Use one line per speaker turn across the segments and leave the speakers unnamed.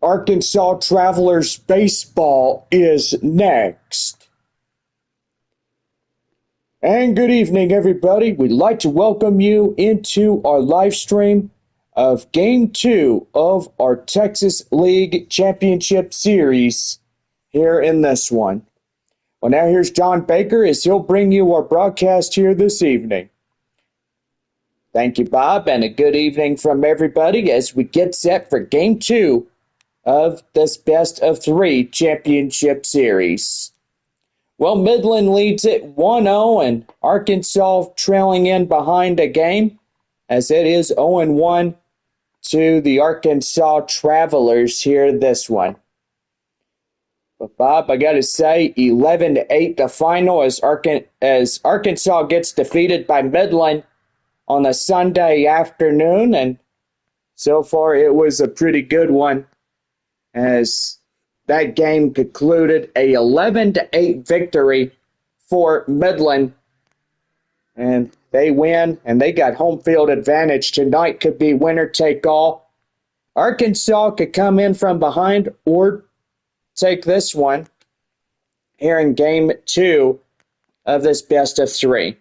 Arkansas Travelers baseball is next. And good evening, everybody. We'd like to welcome you into our live stream of Game 2 of our Texas League Championship Series here in this one. Well, now here's John Baker as he'll bring you our broadcast here this evening. Thank you, Bob, and a good evening from everybody as we get set for Game 2 of this best-of-3 championship series. Well, Midland leads it 1-0, and Arkansas trailing in behind a game, as it is 0-1 to the Arkansas Travelers here this one. But, Bob, I got to say, 11-8 the final as Arkansas gets defeated by Midland on a Sunday afternoon, and so far it was a pretty good one, as that game concluded a 11-8 victory for Midland. And they win, and they got home field advantage tonight. Could be winner take all. Arkansas could come in from behind or take this one here in Game 2 of this best-of-3.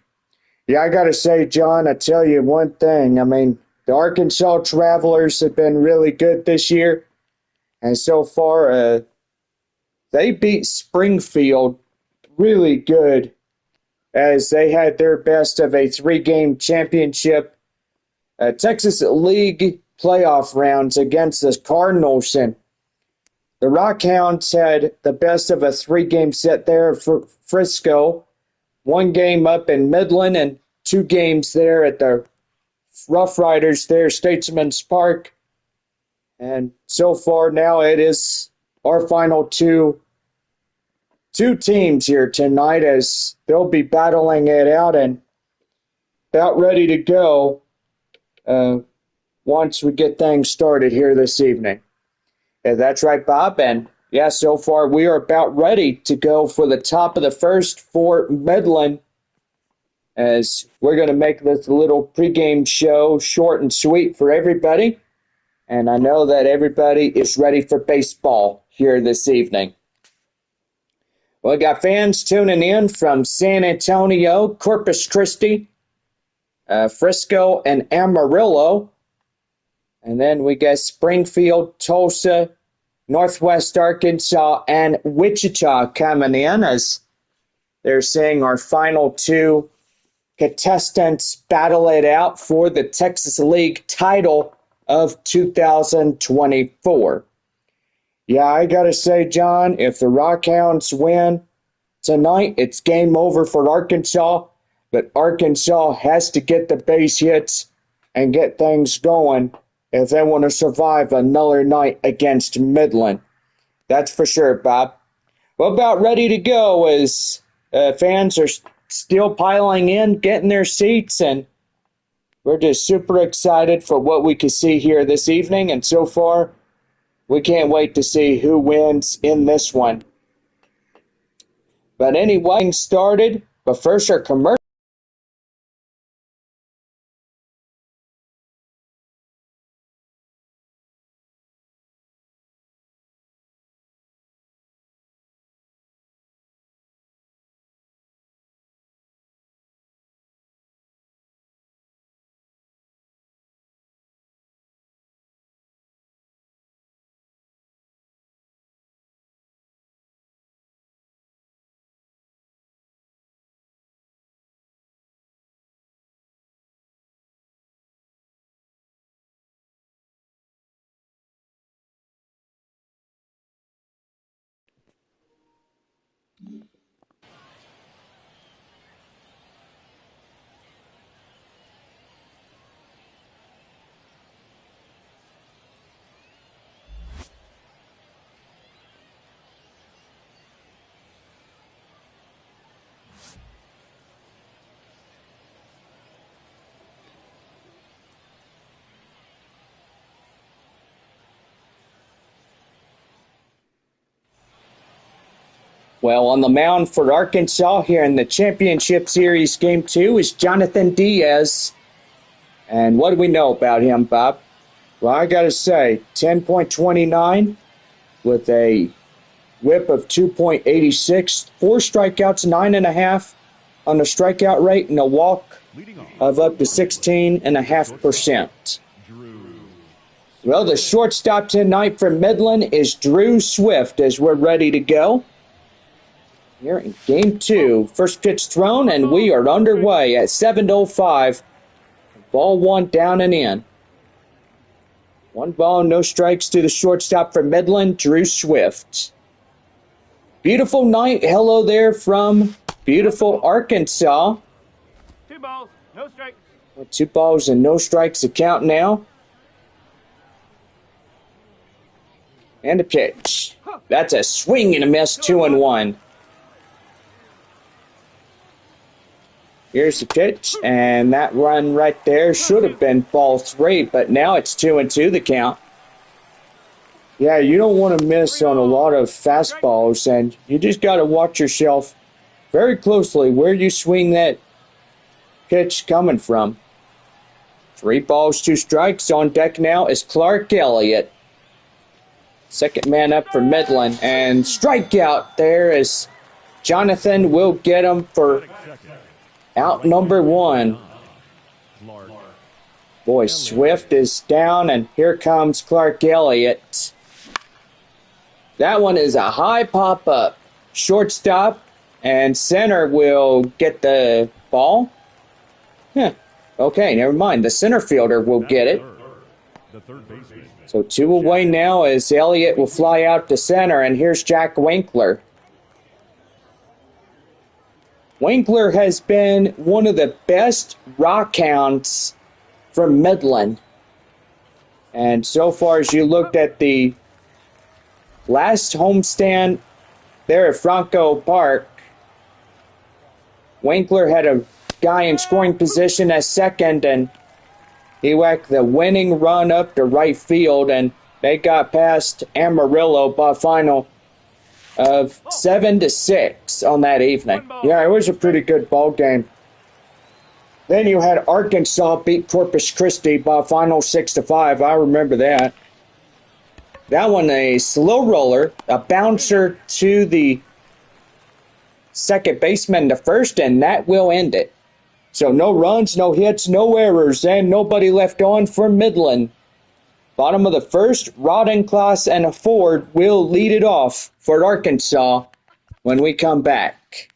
Yeah, I got to say, John, I tell you one thing. I mean, the Arkansas Travelers have been really good this year. And so far, they beat Springfield really good as they had their best of a 3-game championship Texas League playoff rounds against the Cardinals. And the Rockhounds had the best of a 3-game set there for Frisco, 1 game up in Midland, and 2 games there at the Rough Riders there, Statesman's Park. And so far now it is our final two teams here tonight as they'll be battling it out and about ready to go once we get things started here this evening. Yeah, that's right, Bob. And yeah, so far we are about ready to go for the top of the first for Midland, as we're going to make this little pregame show short and sweet for everybody. And I know that everybody is ready for baseball here this evening. Well, we got fans tuning in from San Antonio, Corpus Christi, Frisco, and Amarillo. And then we got Springfield, Tulsa, Northwest Arkansas, and Wichita coming in as they're seeing our final 2 contestants battle it out for the Texas League title of 2024. Yeah, I gotta say, John, if the Rockhounds win tonight, it's game over for Arkansas, but Arkansas has to get the base hits and get things going if they want to survive another night against Midland. That's for sure, Bob. Well, about ready to go as fans are still piling in, getting their seats, and we're just super excited for what we can see here this evening, and so far, we can't wait to see who wins in this one. But anyway, getting started, but first our commercial. Well, on the mound for Arkansas here in the Championship Series Game 2 is Jonathan Diaz. And what do we know about him, Bob? Well, I got to say, 10.29 with a whip of 2.86, 4 strikeouts, 9.5 on the strikeout rate, and a walk of up to 16.5%. Well, the shortstop tonight for Midland is Drew Swift as we're ready to go. Here in game 2, first pitch thrown, and we are underway at 7:05. Ball 1 down and in. 1 ball, no strikes to the shortstop for Midland, Drew Swift. Beautiful night. Hello there from beautiful Arkansas.
2 balls, no strikes.
2 balls and no strikes to count now. And a pitch. That's a swing and a miss, 2-1. Here's the pitch, and that run right there should have been ball 3, but now it's 2-2 the count. Yeah, you don't want to miss on a lot of fastballs, and you just got to watch yourself very closely where you swing that pitch coming from. 3 balls, 2 strikes. On deck now is Clark Elliott. Second man up for Midland, and strikeout there as Jonathan will get him for out number 1. Boy, Swift is down, and here comes Clark Elliott. That one is a high pop-up. Shortstop and center will get the ball. Okay, never mind. The center fielder will get it. So 2 away now as Elliott will fly out to center, and here's Jack Winkler. Winkler has been one of the best Rockhounds from Midland. And so far as you looked at the last homestand there at Franco Park, Winkler had a guy in scoring position as second, and he whacked the winning run up to right field, and they got past Amarillo by a final of 7-6 on that evening. Yeah, it was a pretty good ball game. Then you had Arkansas beat Corpus Christi by a final 6-5. I remember that. That one, a slow roller, a bouncer to the second baseman to first, and that will end it. So no runs, no hits, no errors, and nobody left on for Midland. Bottom of the first, Rodenclass and Ford will lead it off for Arkansas when we come back.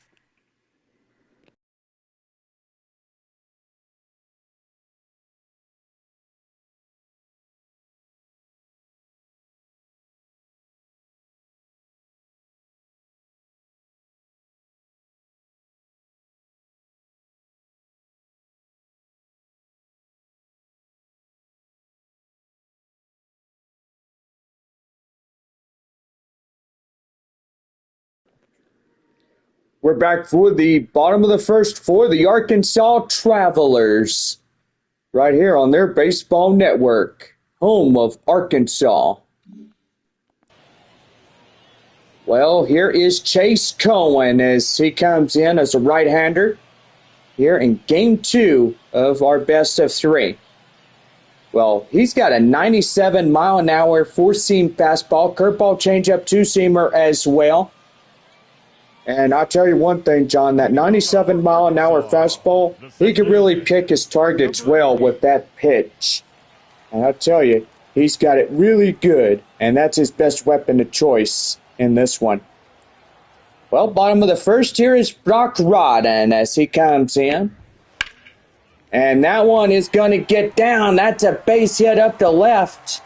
We're back for the bottom of the first for the Arkansas Travelers. Right here on their baseball network, home of Arkansas. Well, here is Chase Cohen as he comes in as a right-hander here in game 2 of our best of 3. Well, he's got a 97-mile-an-hour four-seam fastball, curveball, changeup, two-seamer as well. And I'll tell you one thing, John, that 97-mile-an-hour fastball, he can really pick his targets well with that pitch. And I'll tell you, he's got it really good, and that's his best weapon of choice in this one. Well, bottom of the first here is Brock Rodden as he comes in. And that one is going to get down. That's a base hit up the left.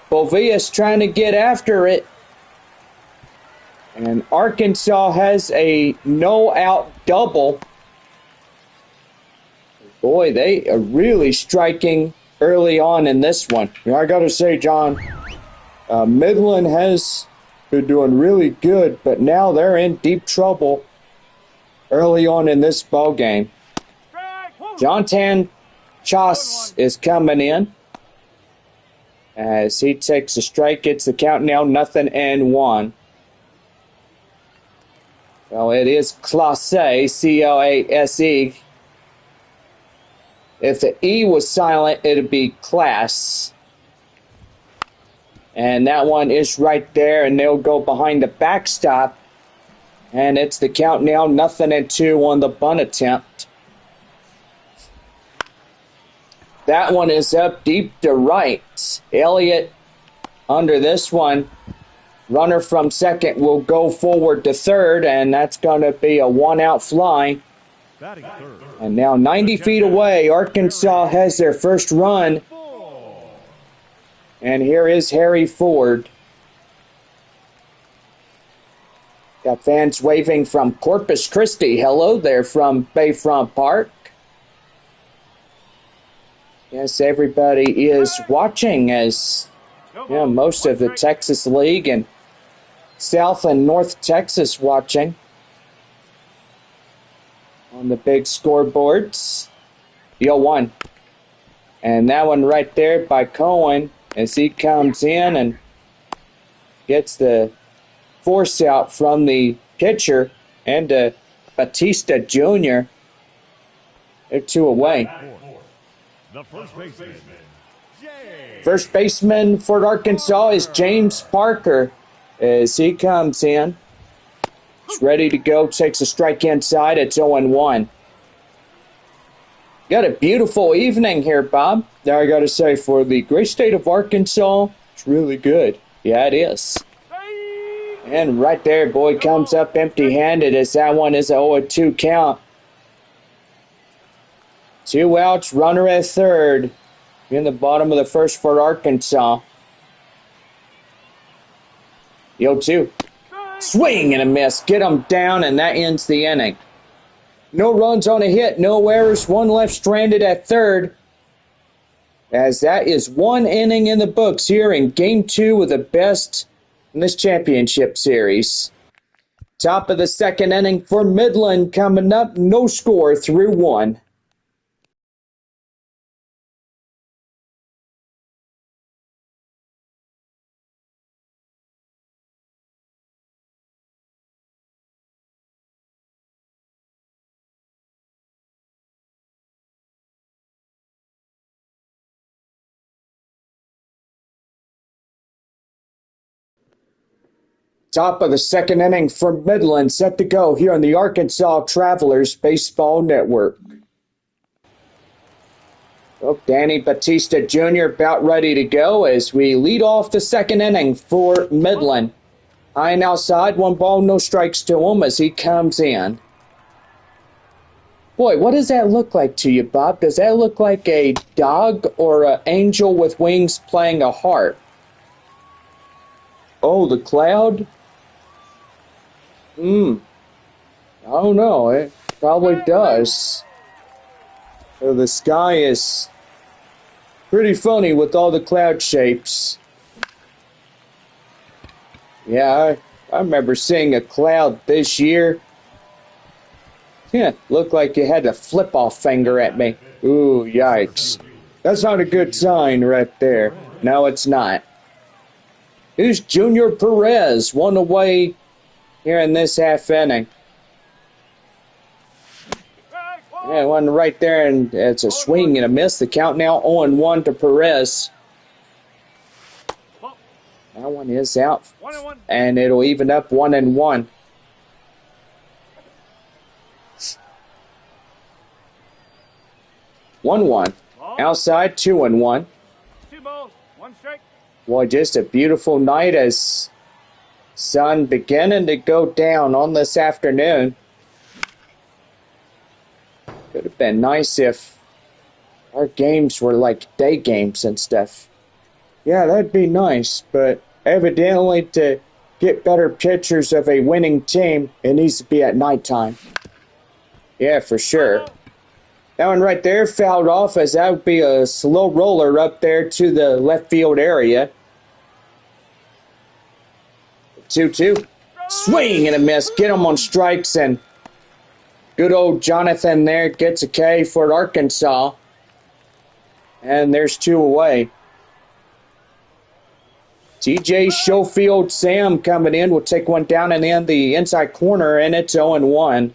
Bovia's trying to get after it. And Arkansas has a no-out double. Boy, they are really striking early on in this one. You know, I got to say, John, Midland has been doing really good, but now they're in deep trouble early on in this ball game. Jontan Chas is coming in as he takes a strike. It's the count now 0-1. Well, it is Clase, C-L-A-S-E. If the E was silent, it would be class. And that one is right there, and they'll go behind the backstop. And it's the count now, 0-2 on the bunt attempt. That one is up deep to right. Elliott under this one. Runner from second will go forward to third, and that's going to be a one-out fly. And now 90 feet away, Arkansas has their first run. And here is Harry Ford. Got fans waving from Corpus Christi. Hello there from Bayfront Park. Yes, everybody is watching as most of the Texas League and South and North Texas watching on the big scoreboards. The 0-1. And that one right there by Cohen as he comes in and gets the force out from the pitcher and Batista Jr. They're 2 away.
The
First baseman for Arkansas is James Parker as he comes in. He's ready to go, takes a strike inside. It's 0-1. Got a beautiful evening here, Bob. Now I got to say, for the great state of Arkansas, it's really good. Yeah, it is. And right there, boy comes up empty-handed as that one is a 0-2 count. 2 outs, runner at third in the bottom of the first for Arkansas. The 0-2. Swing and a miss. Get him down, and that ends the inning. No runs on a hit, no errors, one left stranded at third. As that is one inning in the books here in Game 2 of the best in this championship series. Top of the second inning for Midland coming up. No score through 1. Top of the second inning for Midland, set to go here on the Arkansas Travelers Baseball Network. Oh, Danny Batista Jr. about ready to go as we lead off the second inning for Midland. High and outside, 1 ball, no strikes to him as he comes in. Boy, what does that look like to you, Bob? Does that look like a dog or an angel with wings playing a harp? Oh, the cloud? I don't know. It probably does. So the sky is pretty funny with all the cloud shapes. Yeah, I remember seeing a cloud this year. Yeah, looked like you had a flip-off finger at me. Ooh, yikes. That's not a good sign right there. No, it's not. Here's Junior Perez, 1 away here in this half inning. Yeah, one right there, and it's a swing and a miss. The count now 0-1 to Perez. That one is out, and it'll even up 1-1. One. Outside, 2-1.
2 balls, 1 strike.
Boy, just a beautiful night as sun beginning to go down on this afternoon. Could have been nice if our games were like day games and stuff. Yeah, that'd be nice, but evidently to get better pictures of a winning team, it needs to be at nighttime. Yeah, for sure. That one right there fouled off as that would be a slow roller up there to the left field area. 2-2. Swing and a miss. Get him on strikes, and good old Jonathan there gets a K for Arkansas. And there's 2 away. TJ Schofield Sam coming in will take one down and in the inside corner, and it's 0-1.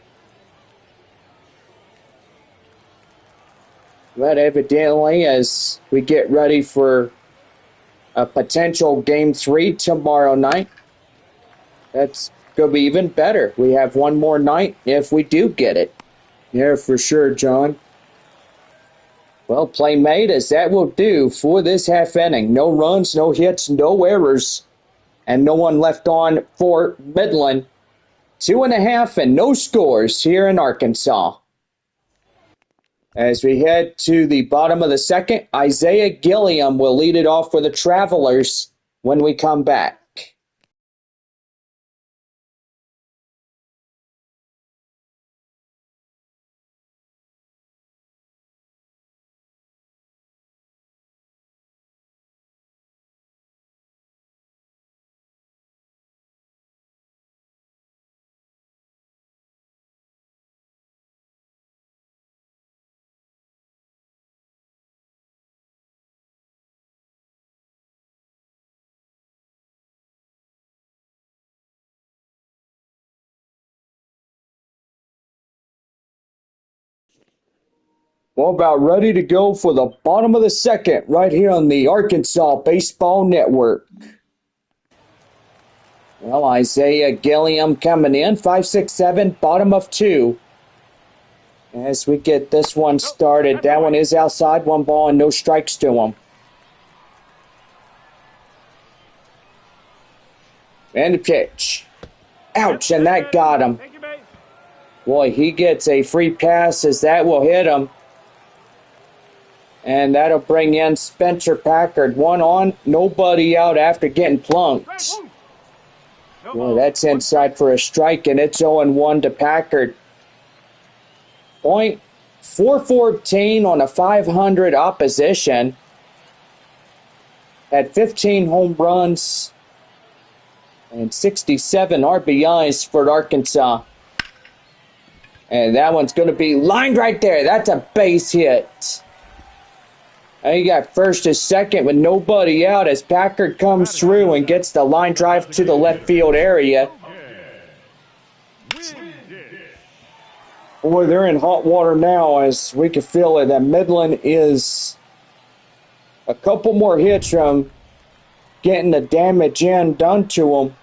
But evidently, as we get ready for a potential Game 3 tomorrow night. That's going to be even better. We have one more night if we do get it. Yeah, for sure, John. Well, play made as that will do for this half inning. No runs, no hits, no errors, and no one left on for Midland. 2.5 and no scores here in Arkansas. As we head to the bottom of the second, Isaiah Gilliam will lead it off for the Travelers when we come back. Well, about ready to go for the bottom of the second right here on the Arkansas Baseball Network. Well, Isaiah Gilliam coming in, 5-6-7, bottom of 2. As we get this one started, that one is outside, 1 ball and no strikes to him. And the pitch. Ouch, and that got him. Boy, he gets a free pass as that will hit him. And that'll bring in Spencer Packard. 1 on, nobody out after getting plunked. Boy, that's inside for a strike, and it's 0-1 to Packard. .414 on a 500 opposition. Had 15 home runs and 67 RBIs for Arkansas. And that one's going to be lined right there. That's a base hit. And you got first to second with nobody out as Packard comes through and gets the line drive to the left field area. Boy, they're in hot water now as we can feel it. That Midland is a couple more hits from getting the damage done to them.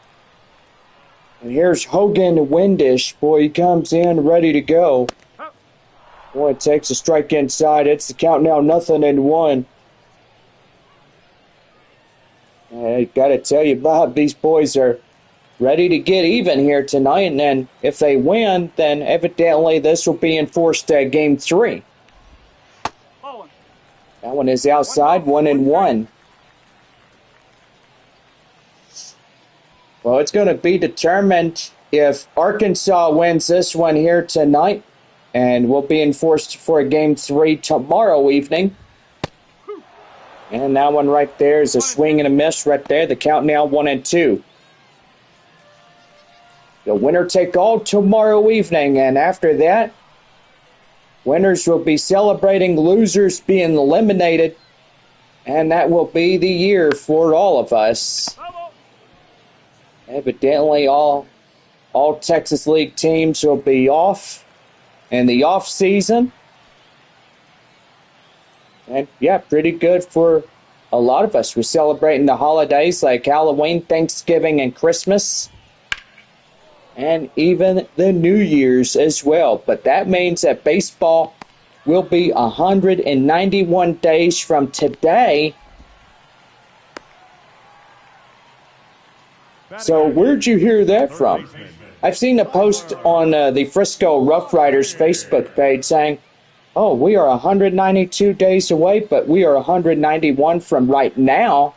And here's Hogan Windish. Boy, he comes in ready to go. Boy, it takes a strike inside. It's the count now, 0-1. I got to tell you, Bob, these boys are ready to get even here tonight. And then if they win, then evidently this will be enforced Game 3. That one is outside, 1-1. Well, it's going to be determined if Arkansas wins this one here tonight. And will be enforced for a Game 3 tomorrow evening. And that one right there is a swing and a miss right there. The count now 1-2. The winner take all tomorrow evening. And after that, winners will be celebrating, losers being eliminated. And that will be the year for all of us. Evidently, all Texas League teams will be off in the off season. And yeah, pretty good for a lot of us. We're celebrating the holidays like Halloween, Thanksgiving, and Christmas. And even the New Year's as well. But that means that baseball will be 191 days from today. So where'd you hear that from? I've seen a post on the Frisco Rough Riders Facebook page saying, oh, we are 192 days away, but we are 191 from right now.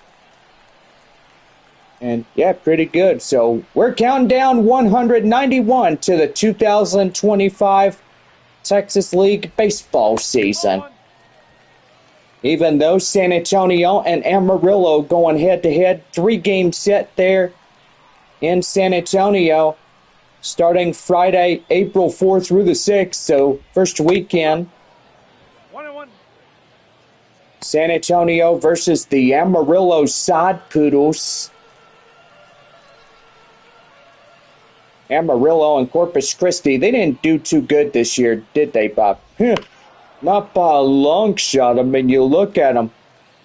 And yeah, pretty good. So we're counting down 191 to the 2025 Texas League baseball season. Even though San Antonio and Amarillo going head-to-head, 3-game set there in San Antonio, starting Friday, April 4th through the 6th, so first weekend.
1-1.
San Antonio versus the Amarillo Sod Poodles. Amarillo and Corpus Christi, they didn't do too good this year, did they, Bob? Not by a long shot. I mean, you look at them,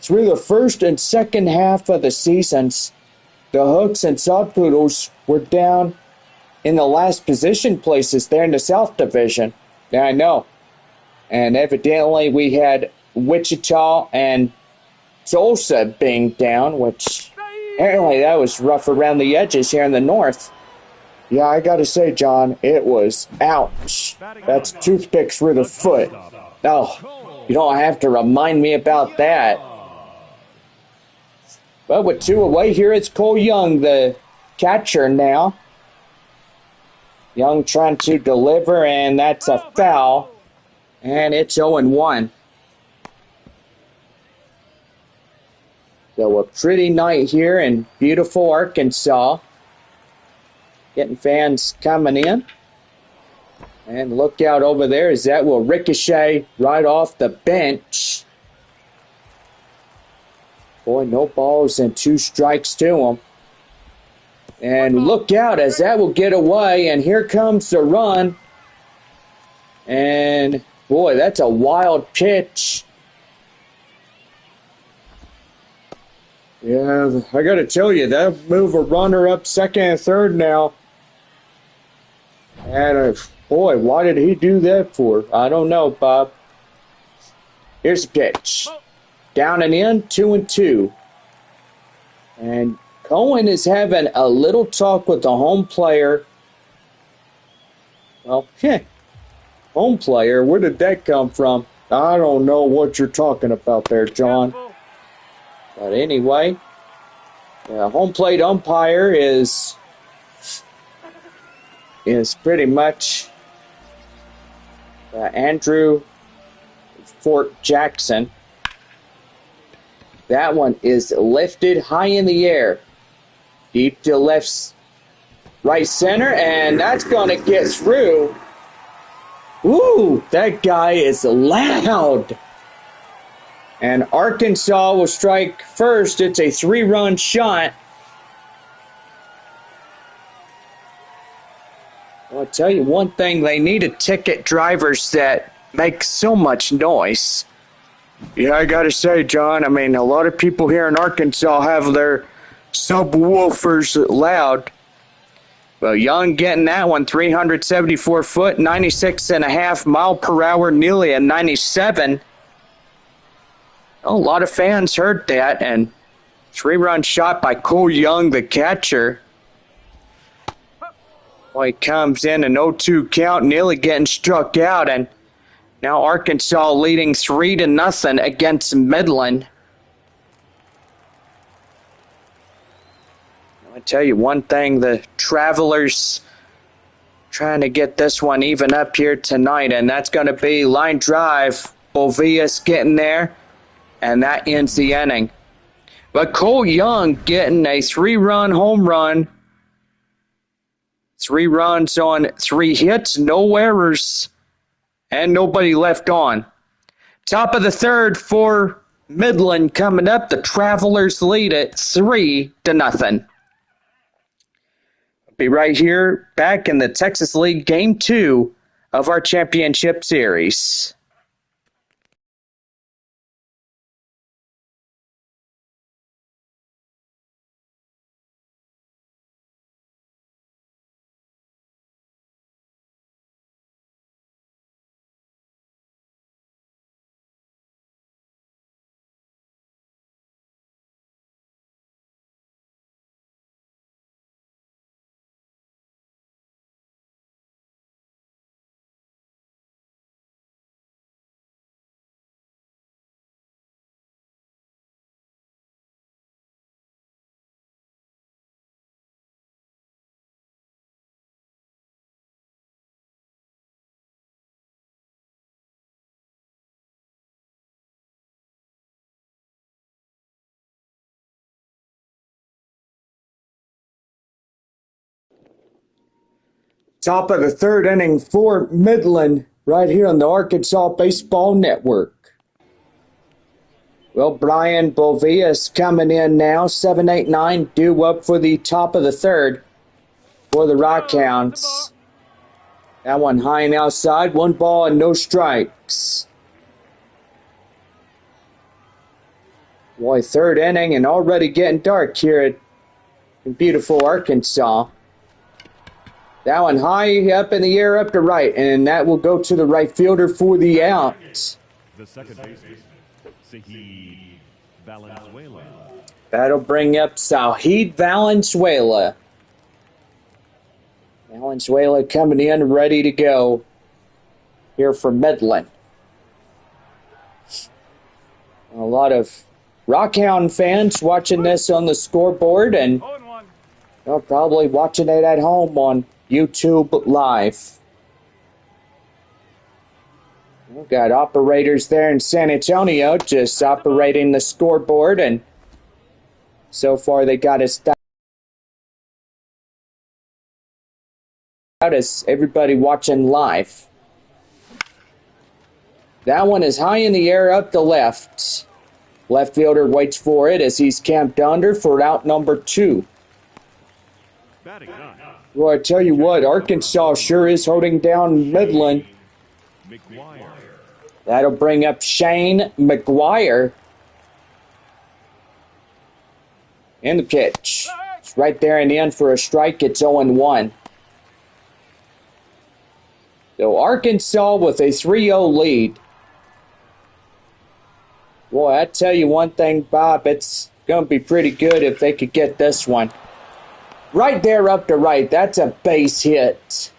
through the first and second half of the seasons, the Hooks and Sod Poodles were down in the last position places there in the South Division. Yeah, I know. And evidently we had Wichita and Tulsa being down, which apparently that was rough around the edges here in the North. Yeah, I gotta say, John, it was ouch. That's toothpicks through the foot. Oh, you don't have to remind me about that. But with 2 away here, it's Cole Young, the catcher now. Young trying to deliver, and that's a foul. And it's 0-1. So a pretty night here in beautiful Arkansas. Getting fans coming in. And look out over there as that will ricochet right off the bench. Boy, no balls and 2 strikes to him. And look out as that will get away. And here comes the run. And boy, that's a wild pitch. Yeah, I got to tell you, that'll move a runner up second and third now. And boy, why did he do that for? I don't know, Bob. Here's the pitch. Down and in, 2-2. And Cohen is having a little talk with the home player. Well, home player, where did that come from? I don't know what you're talking about there, John. But anyway, the home plate umpire is pretty much Andrew Fort Jackson. That one is lifted high in the air. Deep to right center, and that's going to get through. Ooh, that guy is loud. And Arkansas will strike first. It's a 3-run shot. I'll tell you one thing, they need to ticket drivers that make so much noise. Yeah, I gotta say, John, I mean, a lot of people here in Arkansas have their subwoofers loud. Well, Young getting that one, 374 foot, 96.5 mile per hour, nearly a 97. A lot of fans heard that, and 3-run shot by Cole Young, the catcher. Well, he comes in an 0-2 count, nearly getting struck out, and now Arkansas leading 3-0 against Midland. I'll tell you one thing, the Travelers trying to get this one even up here tonight, and that's going to be line drive. Bovias getting there, and that ends the inning. But Cole Young getting a 3-run home run. 3 runs on 3 hits, no errors, and nobody left on. Top of the third for Midland coming up. The Travelers lead it 3-0. Be right here back in the Texas League Game 2 of our championship series. Top of the third inning for Midland right here on the Arkansas Baseball Network. Well, Brian Bovias coming in now, 7-8-9, due up for the top of the third for the Rockhounds. That one high and outside, 1 ball and no strikes. Boy, third inning and already getting dark here in beautiful Arkansas. That one high up in the air up to right, and that will go to the right fielder for the out.
The second baseman, Sahid Valenzuela.
That'll bring up Sahid Valenzuela. Valenzuela coming in ready to go here for Midland. A lot of Rockhound fans watching this on the scoreboard, and
0-1.
they're probably watching it at home on YouTube Live. We've got operators there in San Antonio just operating the scoreboard, and so far they got us out as everybody watching live. That one is high in the air up the left. Left fielder waits for it as he's camped under for out number 2.
Batting nine.
Well, I tell you what, Arkansas sure is holding down Midland.
McGuire.
That'll bring up Shane McGuire. And the pitch. It's right there in the end for a strike. It's 0-1. So Arkansas with a 3-0 lead. Boy, I tell you one thing, Bob, it's going to be pretty good if they could get this one. Right there up to right, that's a base hit.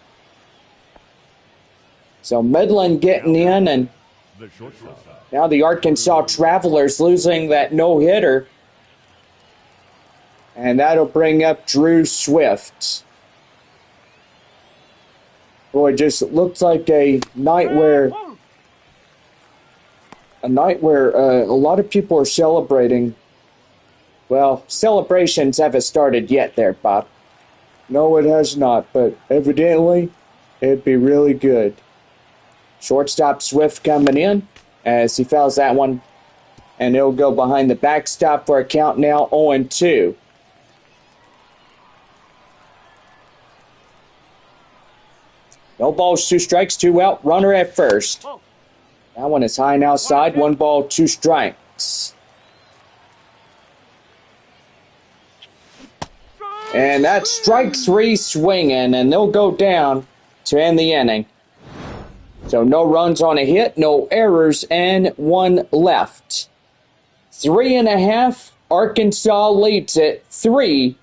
So Midland getting in, and
The shortstop.
now the Arkansas Travelers losing that no-hitter. And that'll bring up Drew Swift. Boy, it just looks like a night where a lot of people are celebrating. Well, celebrations haven't started yet there, Bob. No, it has not, but evidently it'd be really good. Shortstop Swift coming in as he fouls that one, and it'll go behind the backstop for a count now 0-2. No balls, 2 strikes, 2 out, runner at first. That one is high and outside, 1 ball, 2 strikes. And that's strike 3 swinging, and they'll go down to end the inning. So no runs on a hit, no errors, and 1 left. 3.5, Arkansas leads it 3-0.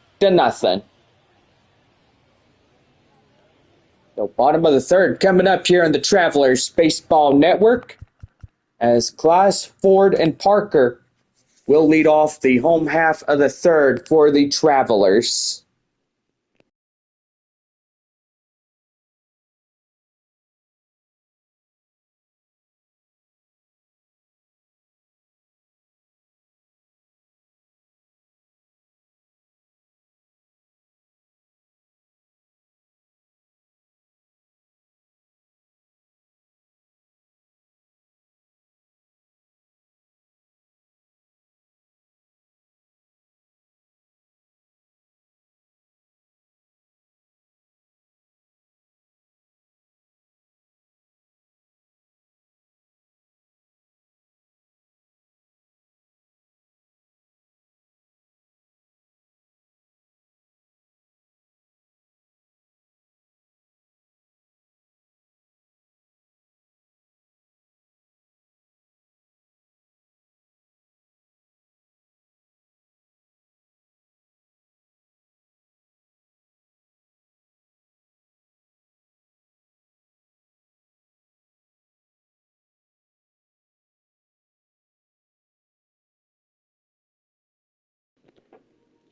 So bottom of the third coming up here on the Travelers Baseball Network as Class, Ford, and Parker will lead off the home half of the third for the Travelers.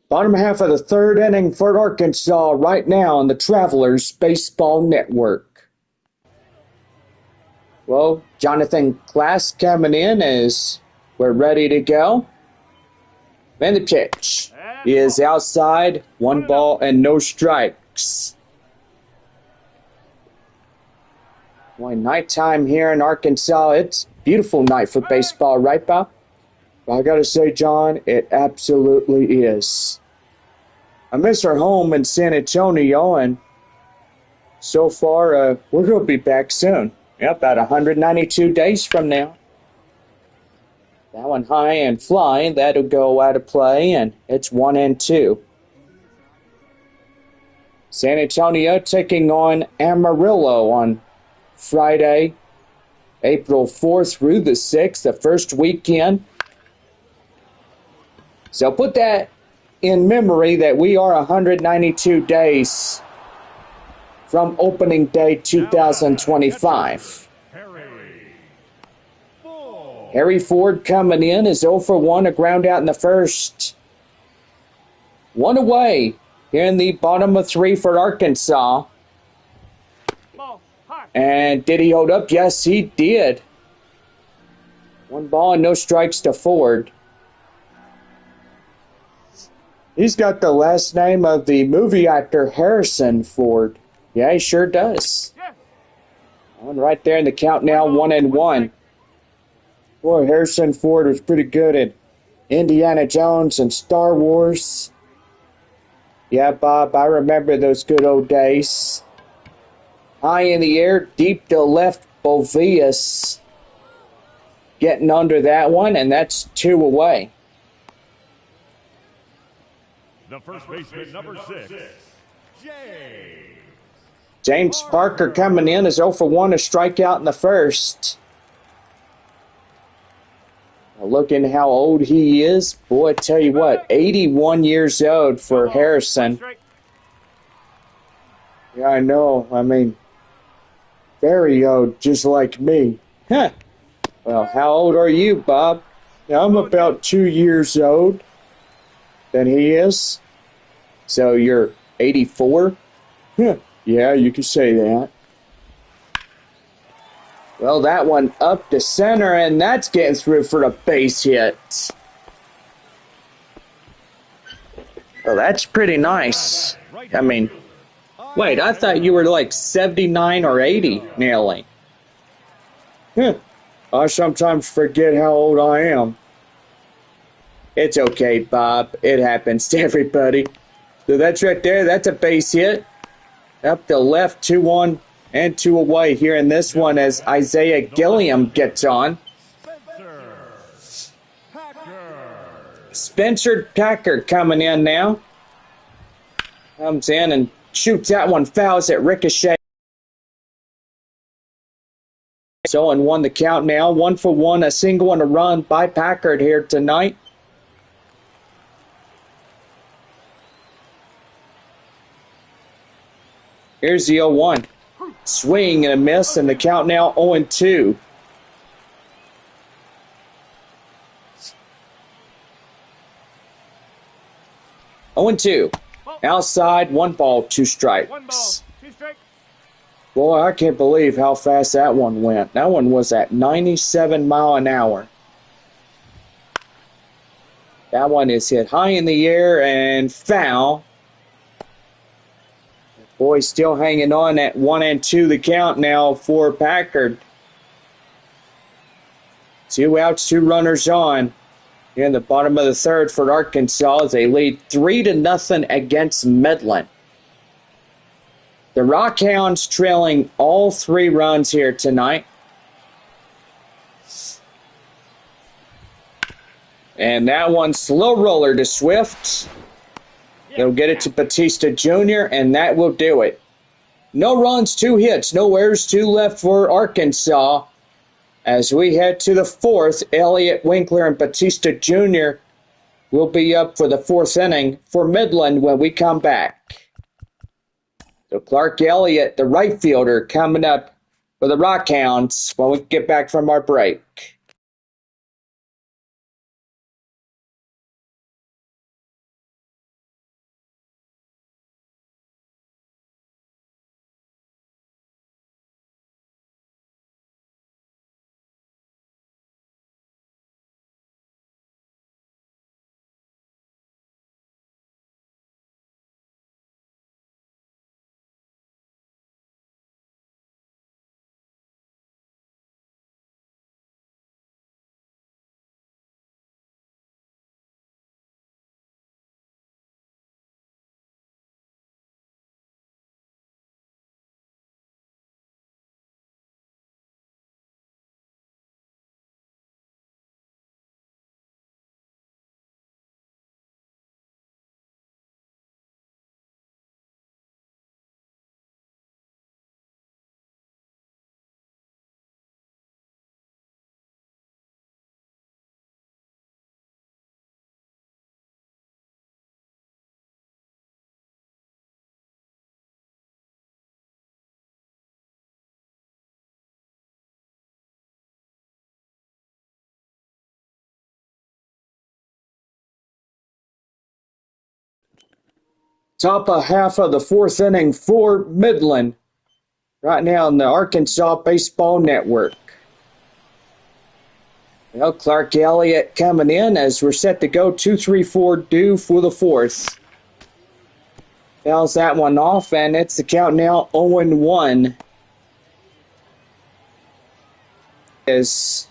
Bottom half of the third inning for Arkansas right now on the Travelers Baseball Network. Well, Jonathan Class coming in as we're ready to go. And the pitch is outside, 1 ball and no strikes. Boy, nighttime here in Arkansas, it's a beautiful night for baseball, right, Bob? I gotta say, John, it absolutely is. I miss our home in San Antonio, and so far, we're gonna be back soon. Yep, about 192 days from now. That one high and flying. That'll go out of play, and it's 1-2. San Antonio taking on Amarillo on Friday, April 4th through the 6th, the first weekend. So put that in memory that we are 192 days from opening day 2025. Harry Ford coming in is 0 for 1, a ground out in the first. One away here in the bottom of 3 for Arkansas. And did he hold up? Yes, he did. 1 ball and no strikes to Ford. He's got the last name of the movie actor Harrison Ford. Yeah, he sure does. One right there in the count now, 1-1. Boy, Harrison Ford was pretty good at Indiana Jones and Star Wars. Yeah, Bob, I remember those good old days. High in the air, deep to left, Bovius getting under that one, and that's 2 away.
The first baseman, number 6,
James Parker coming in is 0 for 1, a strikeout in the first. Looking how old he is. Boy, I tell you what, 81 years old for Harrison. Yeah, I know. I mean, very old, just like me. Huh. Well, how old are you, Bob? Yeah, I'm about 2 years old than he is. So you're 84? Huh. Yeah, you could say that. Well, that one up to center, and that's getting through for a base hit. Well, that's pretty nice. I mean, wait, I thought you were like 79 or 80 nearly. I sometimes forget how old I am. It's okay, Bob. It happens to everybody. So that's right there. That's a base hit. Up the left, 2-1 and 2 away here in this one as Isaiah Gilliam gets on. Spencer Packer coming in now. Comes in and shoots that one, fouls at ricochet. So and 1 the count now. 1 for 1, a single and a run by Packard here tonight. Here's the 0-1. Swing and a miss, and the count now 0-2. Outside, 1 ball, 2 strikes. Boy, I can't believe how fast that one went. That one was at 97 mile an hour. That one is hit high in the air and foul. Boy, still hanging on at 1-2 the count now for Packard. 2 outs, 2 runners on. Here in the bottom of the 3rd for Arkansas as they lead 3-0 against Midland. The Rockhounds trailing all 3 runs here tonight. And that one slow roller to Swift. They'll get it to Batista Jr., and that will do it. No runs, 2 hits, no errors, 2 left for Arkansas. As we head to the 4th, Elliott Winkler and Batista Jr. will be up for the 4th inning for Midland when we come back. So Clark Elliott, the right fielder, coming up for the Rockhounds when we get back from our break. Top of half of the fourth inning for Midland. Right now on the Arkansas Baseball Network. Well, Clark Elliott coming in as we're set to go 2-3-4 due for the fourth. Fouls that one off, and it's the count now 0-1. Is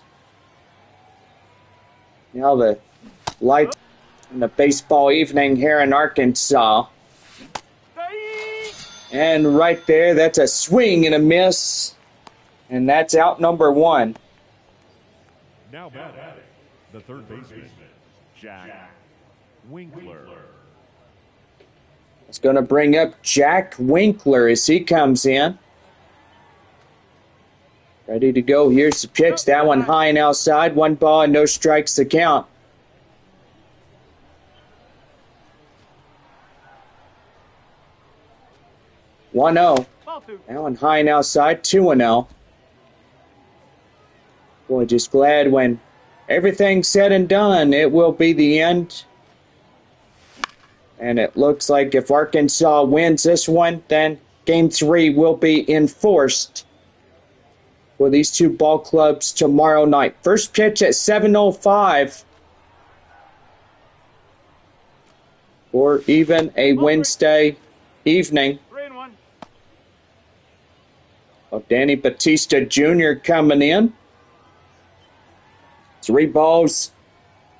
now the lights in the baseball evening here in Arkansas. And right there, that's a swing and a miss. And that's out number one.
Now batting, the third baseman, Jack Winkler.
It's going to bring up Jack Winkler as he comes in. Ready to go. Here's the pitch. That one high and outside. 1 ball and no strikes to count. One 0. That one high and outside. 2-0. Boy, just glad when everything's said and done, it will be the end. And it looks like if Arkansas wins this one, then Game 3 will be enforced for these two ball clubs tomorrow night. First pitch at 7:05 or even a Wednesday evening. Of Danny Batista Jr. coming in. 3 balls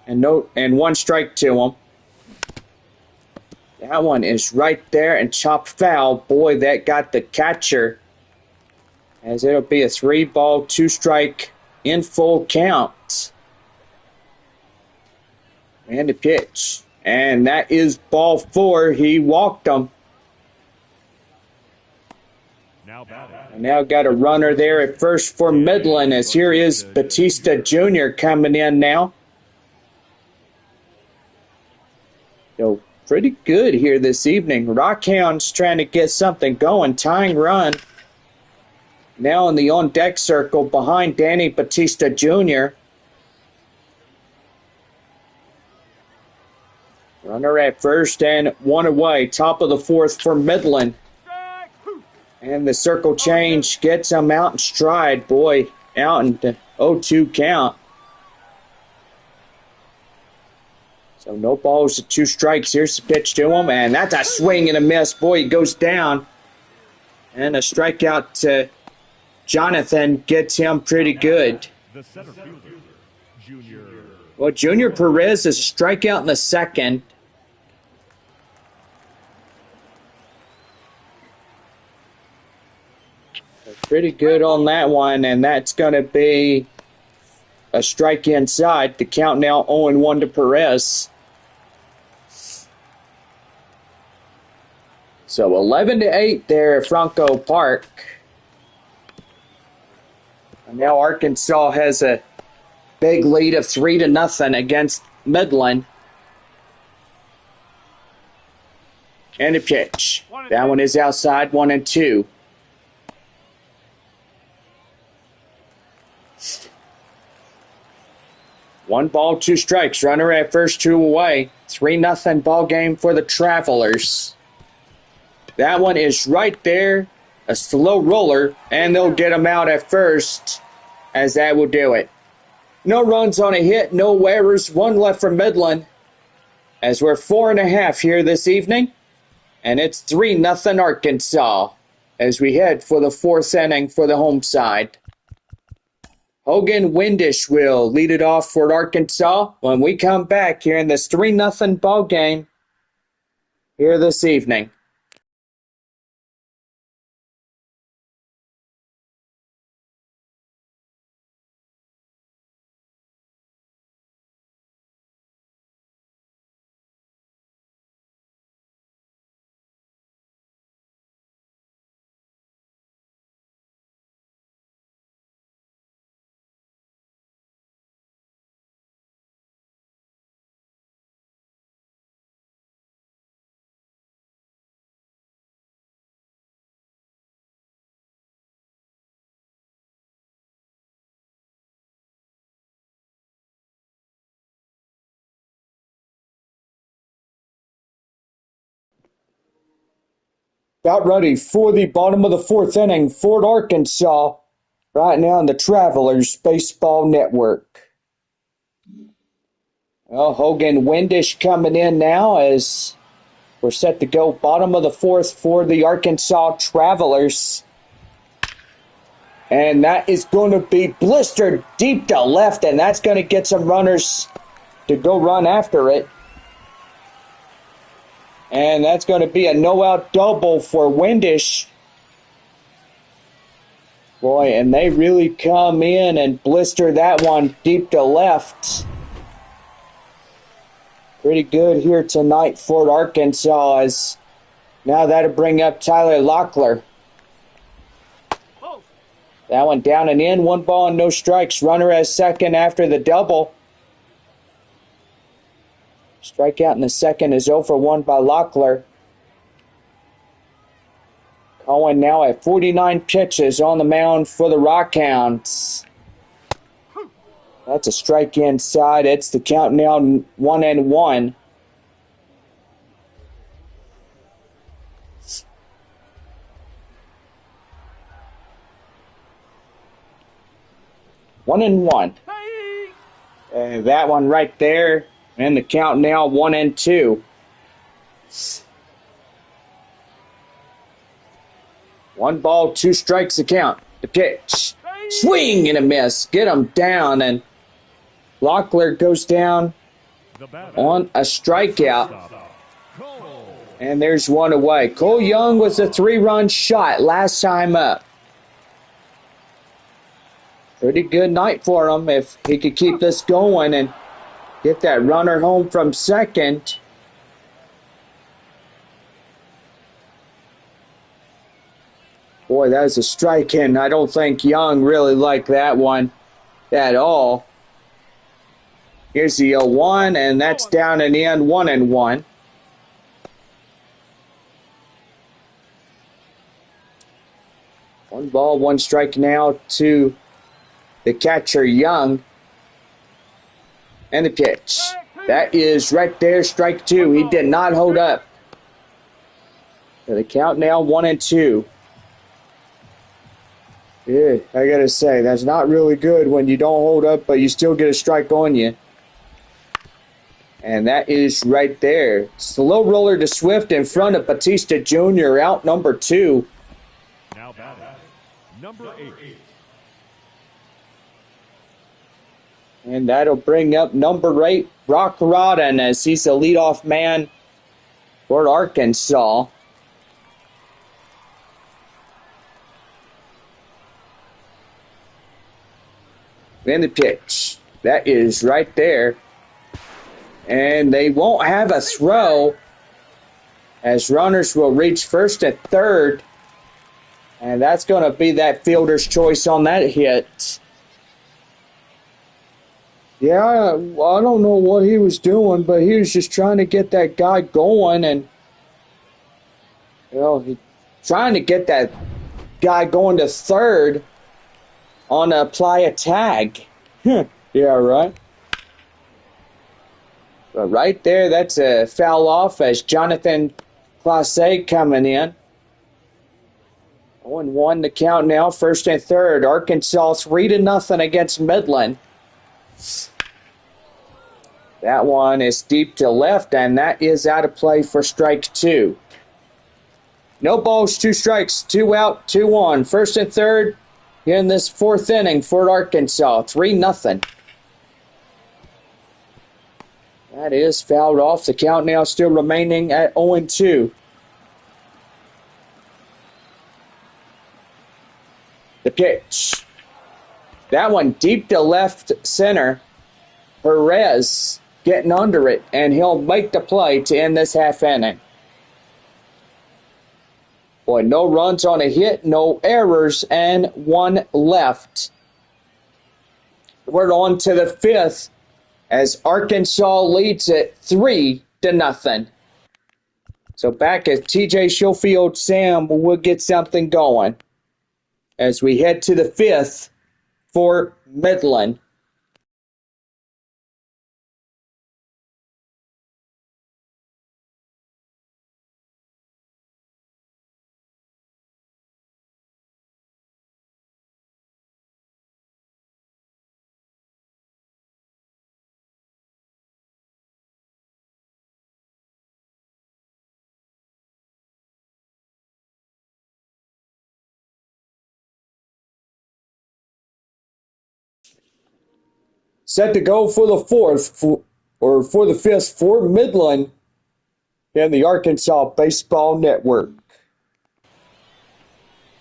and 1 strike to him. That one is right there and chopped foul. Boy, that got the catcher. As it'll be a 3 ball, 2 strike in full count. And the pitch. And that is ball 4. He walked him. And now got a runner there at first for Midland, as here is Batista Jr. coming in now. So pretty good here this evening. Rockhounds trying to get something going. Tying run. Now in the on-deck circle behind Danny Batista Jr. Runner at first and 1 away. Top of the fourth for Midland. And the circle change gets him out in stride. Boy, out in the 0-2 count. So no balls, 2 strikes. Here's the pitch to him, and that's a swing and a miss. Boy, he goes down. And a strikeout to Jonathan gets him pretty good.
The center fielder, Junior.
Well, Junior Perez is a strikeout in the second. Pretty good on that one, and that's going to be a strike inside. The count now 0-1 to Perez. So 11-8 there at Franco Park. And now Arkansas has a big lead of 3-0 against Midland. And a pitch. That one is outside, 1-2. One ball, 2 strikes. Runner at first, 2 away. 3-0 ball game for the Travelers. That one is right there. A slow roller, and they'll get him out at first, as that will do it. No runs on a hit, no errors. 1 left for Midland, as we're 4.5 here this evening. And it's 3-0 Arkansas, as we head for the 4th inning for the home side. Hogan Windish will lead it off for Arkansas when we come back here in this 3-0 ball game here this evening. Got ready for the bottom of the fourth inning. Fort Arkansas right now on the Travelers Baseball Network. Well, Hogan Windish coming in now as we're set to go bottom of the fourth for the Arkansas Travelers. And that is going to be blistered deep to left, and that's going to get some runners to go run after it. And that's going to be a no-out double for Windish. Boy, and they really come in and blister that one deep to left. Pretty good here tonight for Arkansas, as now that'll bring up Tyler Locklear. That one down and in, 1 ball and no strikes. Runner as second after the double. Strikeout in the second is 0 for 1 by Locklear. Cohen now at 49 pitches on the mound for the Rockhounds. That's a strike inside. It's the count now 1-1. One and one. And that one right there. And the count now 1-2. 1 ball, 2 strikes the count. The pitch. Swing and a miss. Get him down, and Locklear goes down on a strikeout. And there's one away. Cole Young was a 3-run shot last time up. Pretty good night for him if he could keep this going and get that runner home from second. Boy, that was a strike, and I don't think Young really liked that one at all. Here's the 0-1, and that's down and in, 1-1. One ball, 1 strike now to the catcher, Young. And the pitch. That is right there, strike 2. He did not hold up. So the count now 1-2. Yeah, I gotta say, that's not really good when you don't hold up, but you still get a strike on you. And that is right there. It's the low roller to Swift in front of Batista Jr., out number 2.
Now batting, number 8.
And that'll bring up number 8, Brock Rodden, as he's the leadoff man for Arkansas. And the pitch. That is right there. And they won't have a throw, as runners will reach first and third. And that's going to be that fielder's choice on that hit. Yeah, I don't know what he was doing, but he was just trying to get that guy going, and trying to get that guy going to third on a apply a tag. Yeah, right. But right there, that's a foul off as Jonathan Clase coming in. 0-1 the count now, first and third. Arkansas 3-0 against Midland. That one is deep to left, and that is out of play for strike 2. No balls, 2 strikes, 2 out, 2 on. First and third in this fourth inning for Arkansas, 3-0. That is fouled off. The count now still remaining at 0-2. The pitch. That one deep to left center. Perez getting under it, and he'll make the play to end this half inning. Boy, no runs on a hit, no errors, and 1 left. We're on to the 5th as Arkansas leads it 3-0. So back at TJ Schofield, Sam will get something going as we head to the 5th for Midland. Set to go for the fourth, for the fifth for Midland and the Arkansas Baseball Network.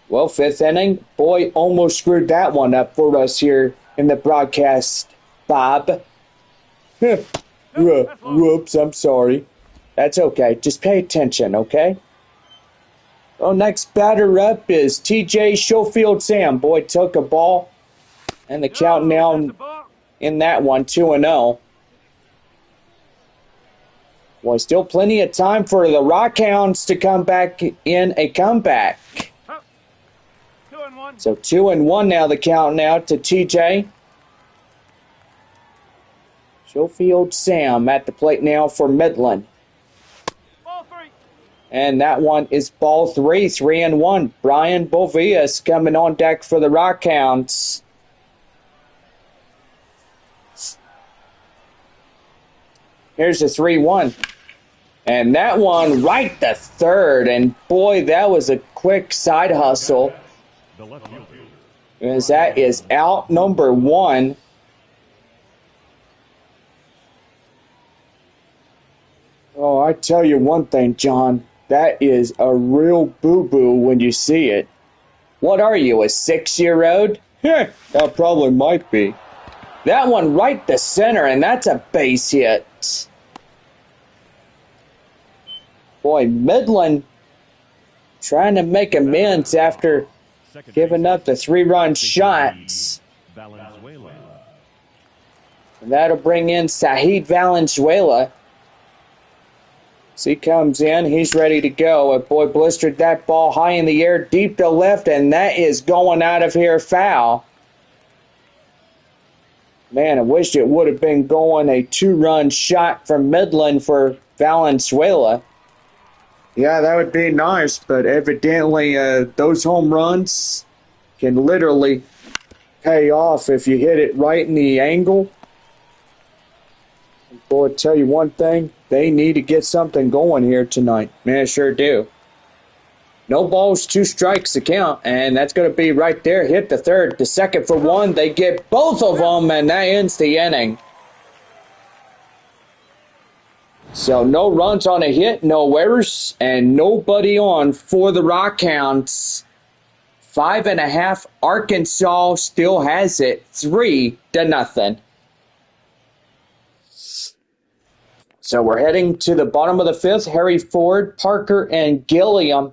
Well, fifth inning, boy, almost screwed that one up for us here in the broadcast, Bob. Whoops, I'm sorry. That's okay. Just pay attention, okay? Well, next batter up is TJ Schofield Sam. Boy, took a ball, and the count now in that one, 2-0. Well, still plenty of time for the Rockhounds to come back in a comeback. So 2-1 now, the count now to TJ. Schofield Sam at the plate now for Midland.
Ball three.
And that one is ball three, 3-1. Brian Bovias coming on deck for the Rockhounds. Here's the 3-1. And that one right to third. And boy, that was a quick side hustle.
The left fielder.
As that is out number one. Oh, I tell you one thing, John. That is a real boo-boo when you see it. What are you, a 6-year-old? That probably might be. That one right to center, and that's a base hit. Boy, Midland trying to make amends after giving up the 3-run shots.
Valenzuela.
And that'll bring in Saheed Valenzuela. So he comes in, he's ready to go. A boy blistered that ball high in the air, deep to left, and that is going out of here foul. Man, I wished it would have been going a 2-run shot from Midland for Valenzuela. Yeah, that would be nice, but evidently those home runs can literally pay off if you hit it right in the angle. Boy, I tell you one thing, they need to get something going here tonight. Man, I sure do. No balls, 2 strikes to count, and that's going to be right there. Hit the third, the second for one. They get both of them, and that ends the inning. So no runs on a hit, no errors, and nobody on for the Rockhounds. 5.5. Arkansas still has it, 3-0. So we're heading to the bottom of the fifth. Harry Ford, Parker, and Gilliam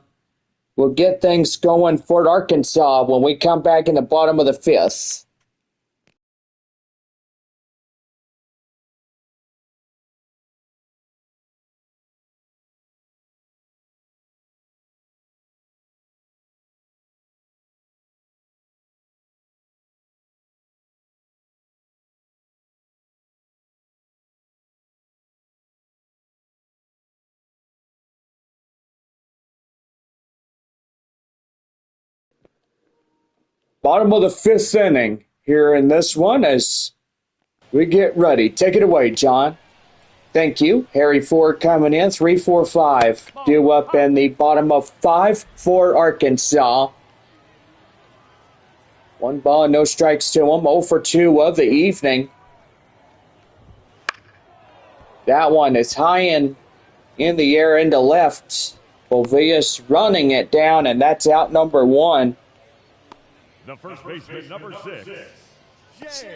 will get things going for Arkansas when we come back in the bottom of the fifth. Bottom of the fifth inning here in this one as we get ready. Take it away, John. Thank you. Harry Ford coming in, 3-4-5. Due up in the bottom of 5 for Arkansas. 1 ball and no strikes to him. 0 for 2 of the evening. That one is high in the air into left. Bovias running it down, and that's out number 1.
The first baseman, number 6,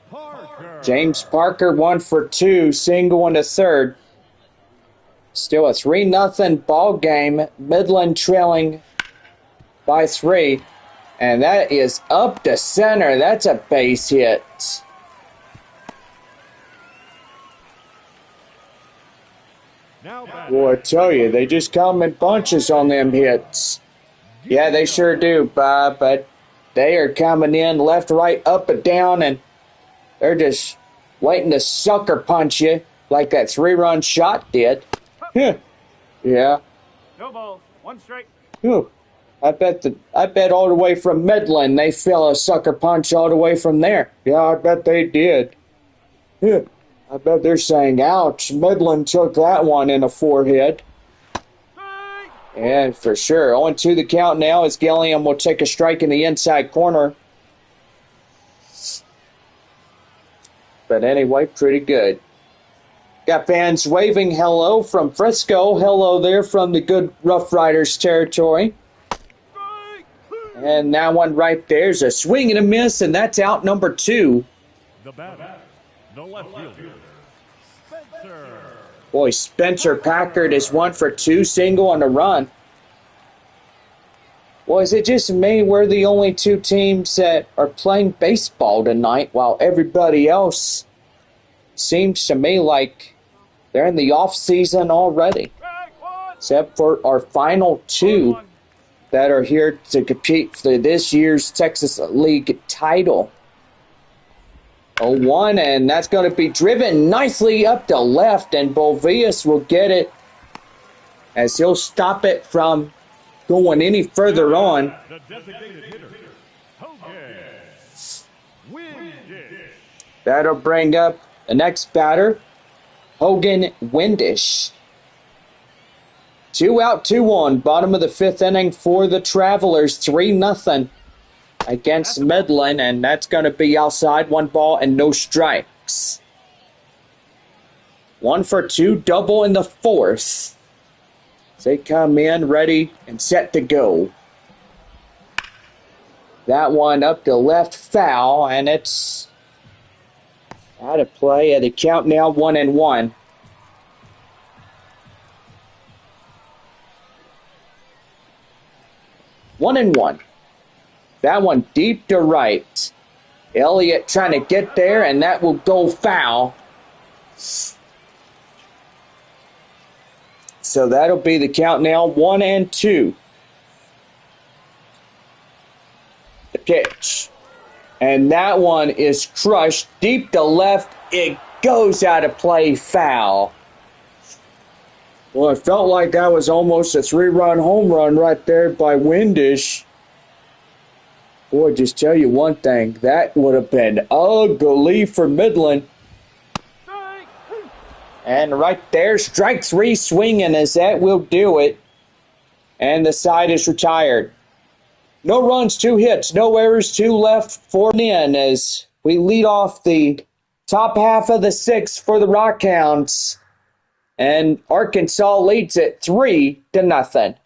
Parker.
James Parker, 1 for 2, single into third. Still a 3-0 ball game. Midland trailing by 3. And that is up to center. That's a base hit. Boy, I tell you, they just come in bunches on them hits. Yeah, they sure do, Bob, but they are coming in left, right, up and down, and they're just waiting to sucker punch you like that 3-run shot did. Yeah.
No balls, 1 strike.
I bet all the way from Midland they feel a sucker punch all the way from there. Yeah, I bet they did. Yeah. I bet they're saying, ouch, Midland took that one in the forehead. And for sure. 0-2 the count now as Gilliam will take a strike in the inside corner. But anyway, pretty good. Got fans waving hello from Frisco. Hello there from the good Rough Riders territory. And that one right there's a swing and a miss, and that's out number 2.
The batter, the left fielder, Spencer.
Boy, Spencer Packard is 1 for 2, single on the run. Well, is it just me? We're the only 2 teams that are playing baseball tonight, while everybody else seems to me like they're in the off season already. Except for our final 2 that are here to compete for this year's Texas League title. 0-1, and that's going to be driven nicely up to left, and Bovias will get it as he'll stop it from going any further on.
The designated hitter, Hogan Windish.
That'll bring up the next batter, Hogan Windish. 2 out, 2 on. Bottom of the 5th inning for the Travelers. 3-0 against Midland, and that's going to be outside. 1 ball and no strikes. 1 for 2, double in the 4th. They come in ready and set to go. That one up to left, foul, and it's out of play at the count now, 1-1. One and one. That one deep to right. Elliott trying to get there, and that will go foul. So that'll be the count now, 1-2. The pitch. And that one is crushed deep to left. It goes out of play, foul. Well, it felt like that was almost a 3-run home run right there by Windish. Boy, just tell you one thing, that would have been ugly for Midland. And right there, strike 3 swinging as that will do it. And the side is retired. No runs, 2 hits, no errors, 2 left, 4 in as we lead off the top half of the 6th for the Rockhounds. And Arkansas leads it 3-0.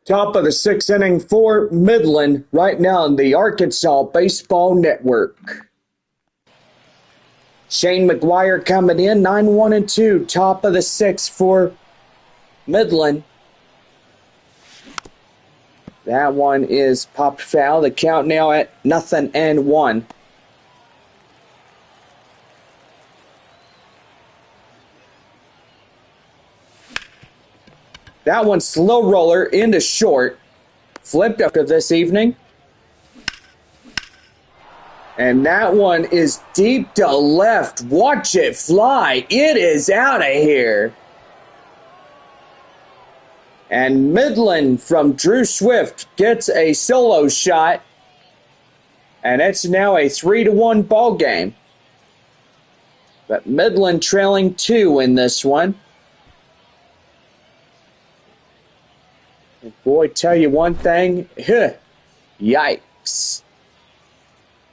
Top of the 6th inning for Midland right now on the Arkansas Baseball Network. Shane McGuire coming in, 9-1-2. Top of the 6th for Midland. That one is popped foul. The count now at 0-1. That one slow roller into short. Flipped up to this evening. And that one is deep to left. Watch it fly. It is out of here. And Midland from Drew Swift gets a solo shot. And it's now a 3-1 ball game. But Midland trailing 2 in this one. And boy, tell you one thing, yikes.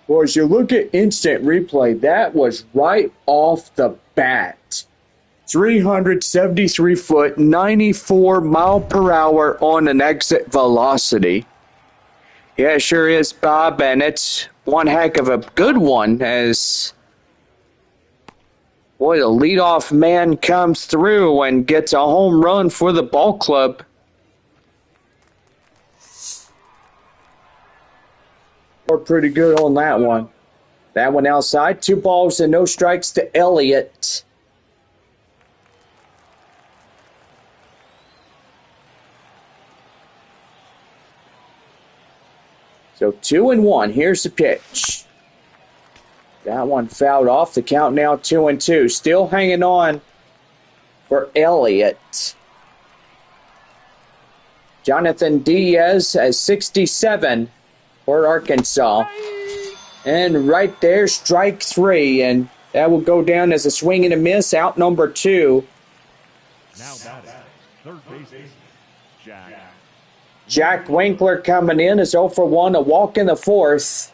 Boy, as you look at instant replay, that was right off the bat. 373 foot, 94 mile per hour on an exit velocity. Yeah, it sure is, Bob, and it's one heck of a good one as, boy, the leadoff man comes through and gets a home run for the ball club. We're pretty good on that one. That one outside, 2 balls and no strikes to Elliott. So 2-1. Here's the pitch. That one fouled off. The count now 2-2. Still hanging on for Elliott. Jonathan Diaz has 67 for Arkansas. And right there, strike 3. And that will go down as a swing and a miss. Out number 2.
Now batting, third baseman, Jack.
Jack Winkler coming in is 0 for 1, a walk in the 4th.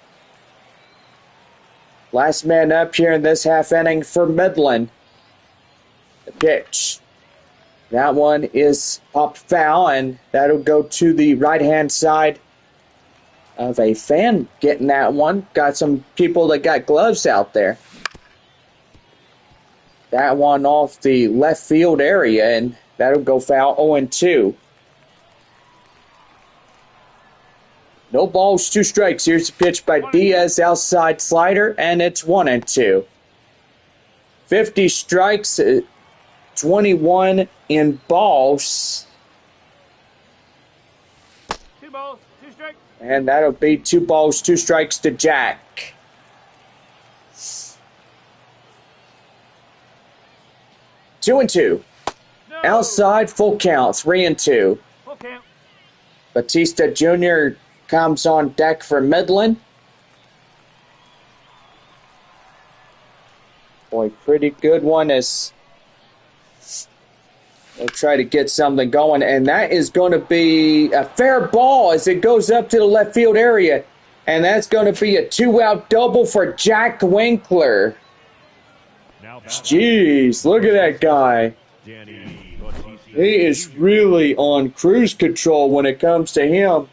Last man up here in this half inning for Midland. The pitch. That one is popped foul, and that'll go to the right-hand side of a fan getting that one. Got some people that got gloves out there. That one off the left field area, and that'll go foul 0-2. No balls, 2 strikes. Here's the pitch by Diaz, outside slider, and it's 1-2. 50 strikes, 21 in balls.
2 balls, 2 strikes.
And that'll be 2 balls, 2 strikes to Jack. Two and two.
No.
Outside, full count, 3-2.
Full count.
Batista Jr. comes on deck for Midland. Boy, pretty good one as they'll try to get something going. And that is going to be a fair ball as it goes up to the left field area. And that's going to be a 2-out double for Jack Winkler.
Now
Jeez, look at that guy.
Danny Batista.
He is really on cruise control when it comes to him.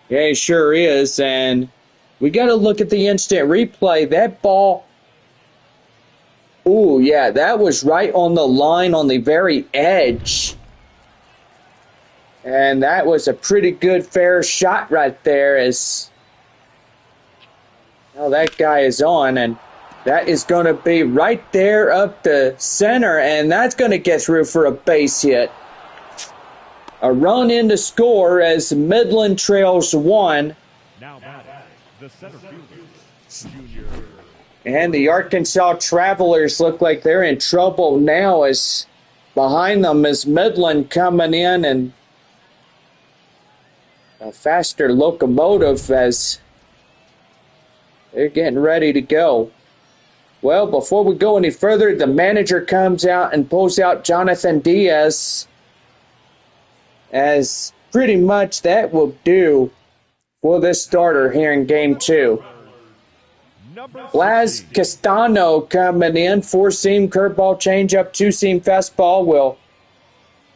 Yeah, he sure is. And we got to look at the instant replay. That ball, ooh, yeah, that was right on the line on the very edge. And that was a pretty good fair shot right there as well, that guy is on, and that is going to be right there up the center, and that's going to get through for a base hit. A run in to score as Midland trails 1.
Now batting, the center fielder, Junior.
And the Arkansas Travelers look like they're in trouble now as behind them is Midland coming in and a faster locomotive as they're getting ready to go. Well, before we go any further, the manager comes out and pulls out Jonathan Diaz as pretty much that will do for this starter here in Game 2. Blas Castano coming in, 4-seam curveball changeup, 2-seam fastball will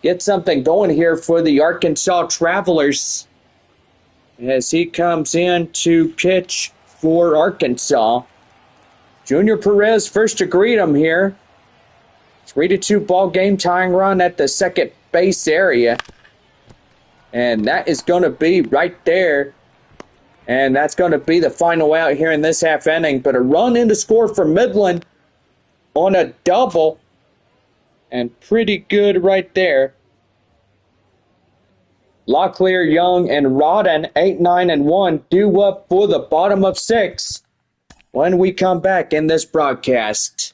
get something going here for the Arkansas Travelers as he comes in to pitch for Arkansas. Junior Perez first to greet him here. 3-2 ball game, tying run at the second base area. And that is going to be right there. And that's going to be the final out here in this half inning. But a run in to score for Midland on a double. And pretty good right there. Locklear, Young, and Rodden, 8, 9, and 1, due up for the bottom of 6 when we come back in this broadcast.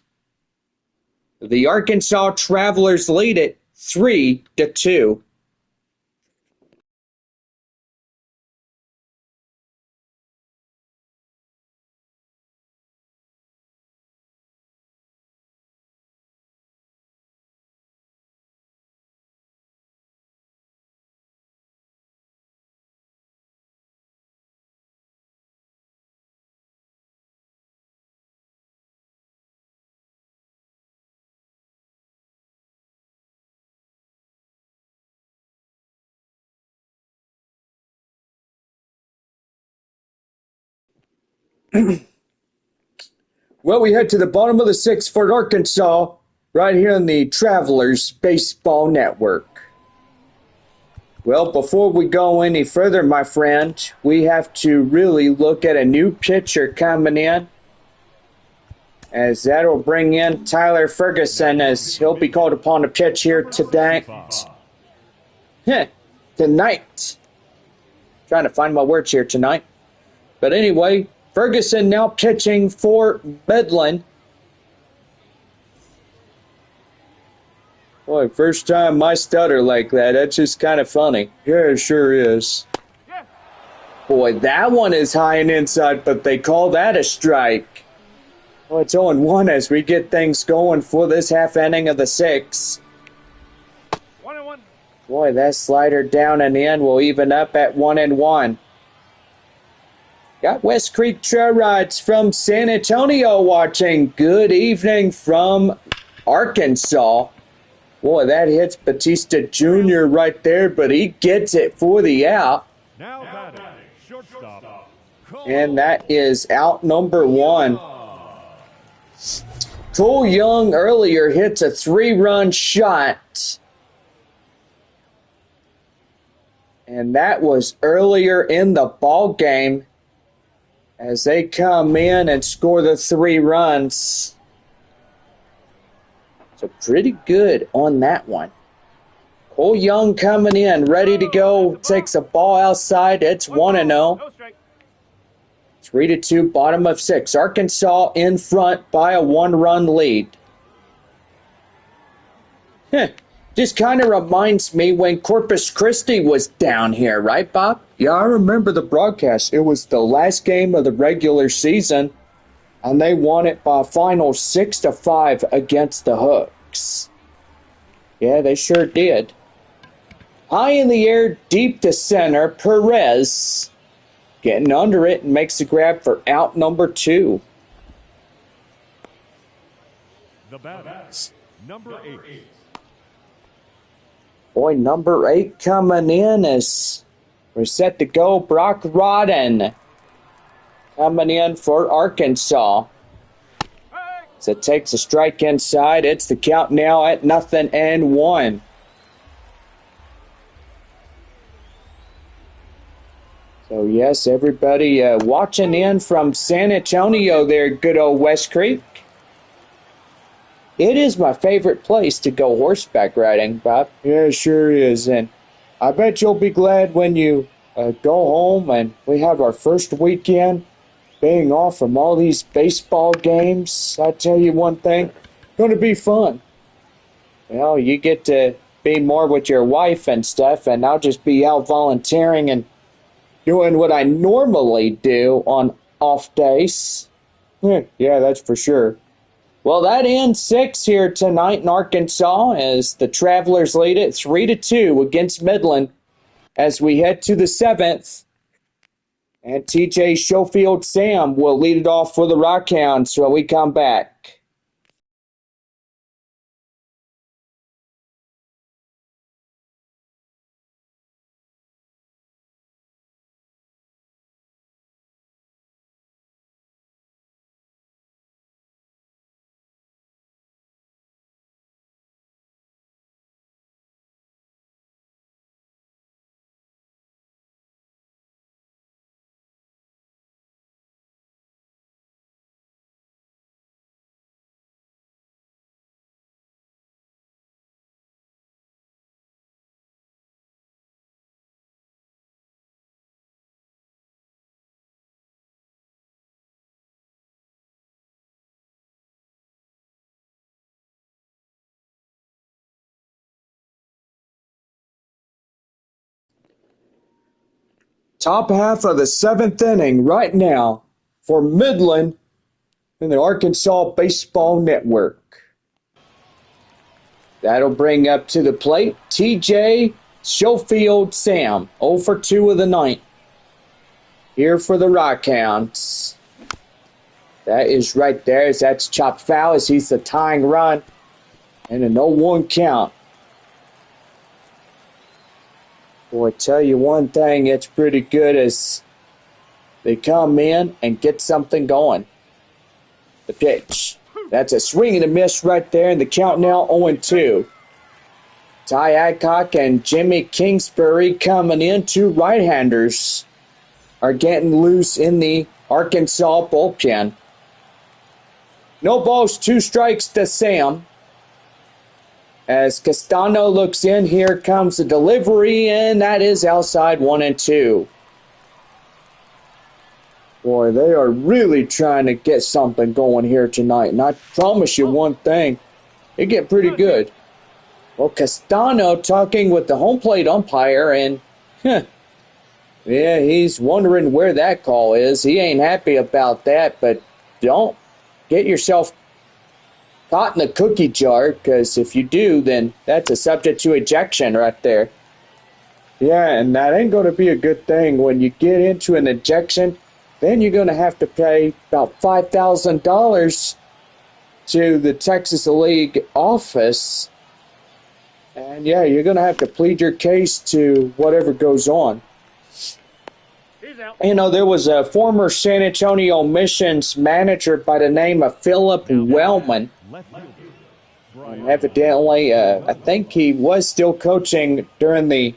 The Arkansas Travelers lead it 3-2. Well, we head to the bottom of the sixth for Arkansas, right here on the Travelers Baseball Network. Well, before we go any further, my friend, we have to really look at a new pitcher coming in, as that'll bring in Tyler Ferguson, as he'll be called upon to pitch here tonight. Tonight. Trying to find my words here tonight. But anyway, Ferguson now pitching for Midland. Boy, first time I stutter like that. That's just kind of funny. Yeah, it sure is. Boy, that one is high and inside, but they call that a strike. Well, it's 0-1 as we get things going for this half inning of the sixth.
1-1.
Boy, that slider down and in will even up at 1-1. Got West Creek Trail Rides from San Antonio watching. Good evening from Arkansas. Boy, that hits Batista Jr. right there, but he gets it for the out.
Now batting, shortstop.
And that is out number one. Cole Young earlier hits a 3-run shot. And that was earlier in the ball game as they come in and score the 3 runs. So pretty good on that one. Cole Young coming in, ready to go. Takes a ball outside. It's 1-0.
No strike.
3-2, bottom of 6. Arkansas in front by a 1-run lead. Just kind of reminds me when Corpus Christi was down here, right, Bob? Yeah, I remember the broadcast. It was the last game of the regular season, and they won it by a final 6-5 against the Hooks. Yeah, they sure did. High in the air, deep to center, Perez getting under it and makes the grab for out number 2.
The batter, number 8.
Boy, number 8 coming in as we're set to go. Brock Rodden coming in for Arkansas. So it takes a strike inside. It's the count now at 0-1. So yes, everybody watching in from San Antonio there, good old West Creek. It is my favorite place to go horseback riding, Bob. Yeah, it sure is. And I bet you'll be glad when you go home and we have our first weekend being off from all these baseball games. I tell you one thing, going to be fun. Well, you get to be more with your wife and stuff, and I'll just be out volunteering and doing what I normally do on off days. Yeah, that's for sure. Well, that ends 6 here tonight in Arkansas as the Travelers lead it 3-2 against Midland as we head to the 7th. And TJ Schofield Sam will lead it off for the Rockhounds when we come back. Top half of the 7th inning right now for Midland in the Arkansas Baseball Network. That'll bring up to the plate TJ Schofield Sam, 0 for 2 of the ninth. Here for the Rockhounds. That is right there as that's chopped foul as he's the tying run. And an 0-1 count. Boy, I tell you one thing, it's pretty good as they come in and get something going. The pitch. That's a swing and a miss right there, and the count now 0-2. Ty Adcock and Jimmy Kingsbury coming in. Two right-handers are getting loose in the Arkansas bullpen. No balls, 2 strikes to Sam. As Castano looks in, here comes the delivery, and that is outside 1-2. Boy, they are really trying to get something going here tonight. And I promise you one thing, they get pretty good. Well, Castano talking with the home plate umpire, and yeah, he's wondering where that call is. He ain't happy about that, but don't get yourself caught in the cookie jar, because if you do, then that's a subject to ejection right there. Yeah, and that ain't going to be a good thing. When you get into an ejection, then you're going to have to pay about $5,000 to the Texas League office. And yeah, you're going to have to plead your case to whatever goes on. You know, there was a former San Antonio Missions manager by the name of Philip Wellman. And evidently, I think he was still coaching during the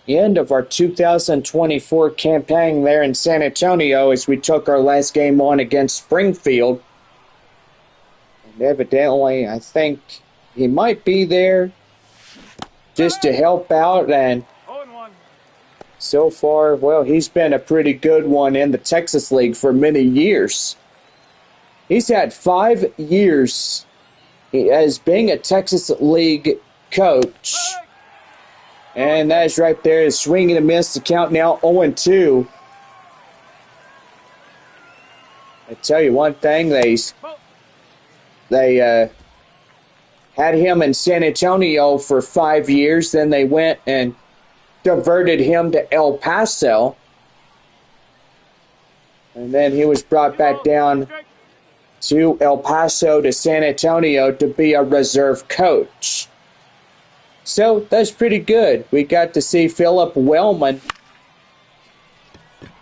end of our 2024 campaign there in San Antonio as we took our last game on against Springfield. And evidently, I think he might be there just to help out, and so far, well, he's been a pretty good one in the Texas League for many years. He's had 5 years as being a Texas League coach. And that's right there, is swinging and a miss. The count now 0-2. I tell you one thing, they had him in San Antonio for 5 years. Then they went and diverted him to El Paso. And then he was brought back down to El Paso to San Antonio to be a reserve coach. So that's pretty good. We got to see Philip Wellman.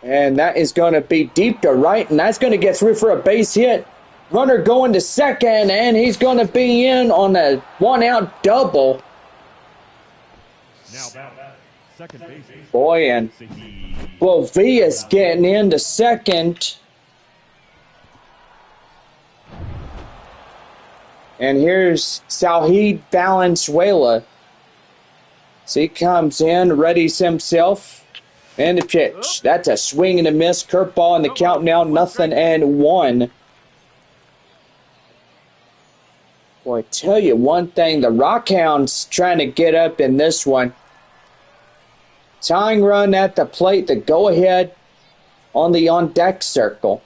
And that is going to be deep to right, and that's going to get through for a base hit. Runner going to second, and he's going to be in on a 1-out double.
Now back, second base.
Boy, and Bovia's getting into second. And here's Salheed Valenzuela. So he comes in, readies himself, and the pitch. That's a swing and a miss. Curveball in the count now, 0-1. Boy, I tell you one thing, the Rockhounds trying to get up in this one. Tying run at the plate, the go-ahead on the on-deck circle.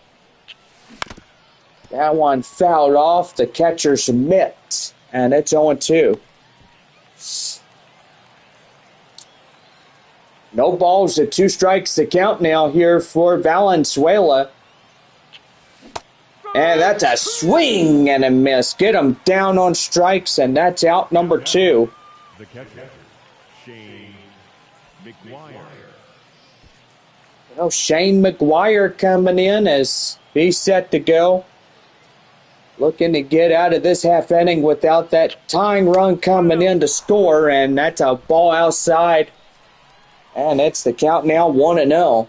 That one fouled off the catcher's mitt, and it's 0-2. No balls at 2 strikes to count now here for Valenzuela. And that's a swing and a miss. Get him down on strikes, and that's out number 2.
The catcher, Shane McGuire.
Well, Shane McGuire coming in as he's set to go. Looking to get out of this half inning without that tying run coming in to score, and that's a ball outside. And it's the count now 1-0.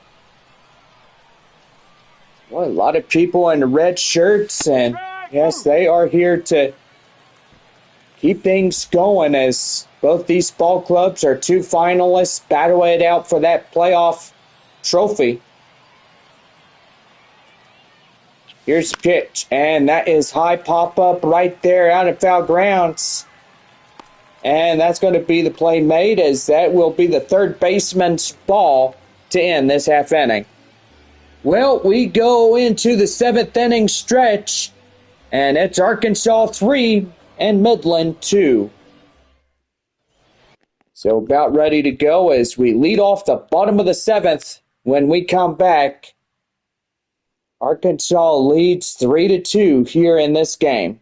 Well, a lot of people in the red shirts, and yes, they are here to keep things going as both these ball clubs are 2 finalists battling it out for that playoff trophy. Here's the pitch, and that is high pop-up right there out of foul grounds. And that's going to be the play made, as that will be the third baseman's ball to end this half inning. Well, we go into the 7th inning stretch, and it's Arkansas 3 and Midland 2. So about ready to go as we lead off the bottom of the 7th. When we come back, Arkansas leads 3-2 here in this game.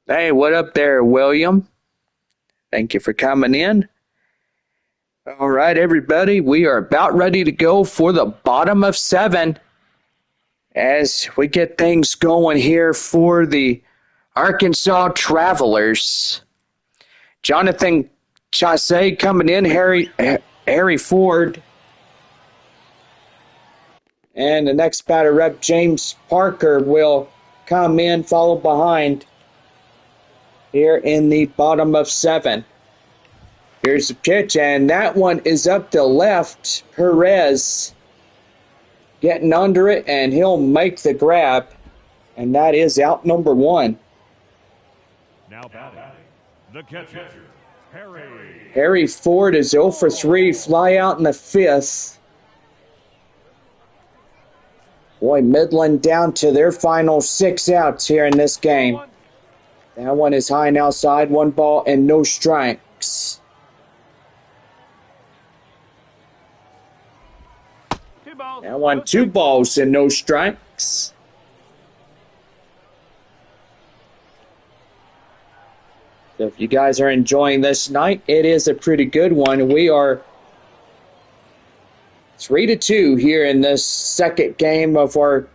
Hey, what up there, William? Thank you for coming in. All right, everybody, we are about ready to go for the bottom of 7 as we get things going here for the Arkansas Travelers. Jonathan Chasse coming in, Harry Ford. And the next batter up, James Parker, will come in, follow behind here in the bottom of 7. Here's the pitch, and that one is up to left. Perez getting under it, and he'll make the grab. And that is out number 1.
Now batting, the catcher,
Harry Ford is 0 for 3, fly out in the 5th. Boy, Midland down to their final 6 outs here in this game. That one is high and outside, 1 ball and no strikes. That one, 2 balls and no strikes. So if you guys are enjoying this night, it is a pretty good one. We are 3-2 here in this second game of our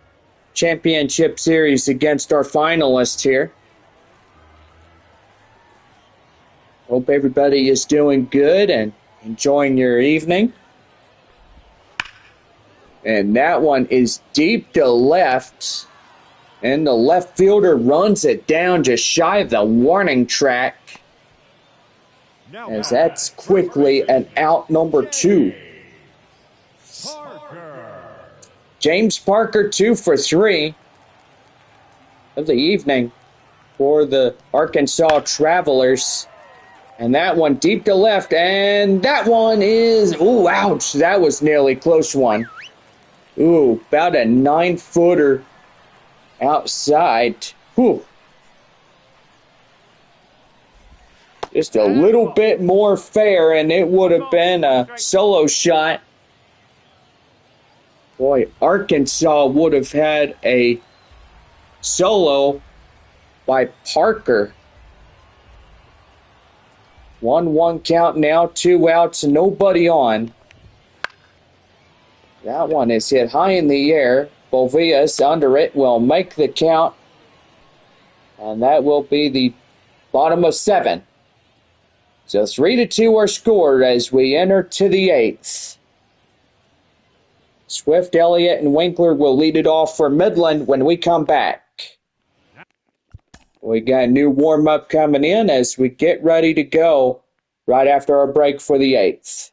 championship series against our finalists here. Hope everybody is doing good and enjoying your evening. And that one is deep to left. And the left fielder runs it down just shy of the warning track. As that's quickly an out number 2. James Parker 2 for 3 of the evening for the Arkansas Travelers. And that one deep to left. And that one is, ooh, ouch. That was nearly close one. Ooh, about a 9-footer outside. Whew. Just a little bit more fair, and it would have been a solo shot. Boy, Arkansas would have had a solo by Parker. 1-1 count now, 2 outs, nobody on. That one is hit high in the air. Bovias under it will make the count. And that will be the bottom of 7. So 3-2 are scored as we enter to the 8th. Swift, Elliott, and Winkler will lead it off for Midland when we come back. We got a new warm-up coming in as we get ready to go right after our break for the 8th.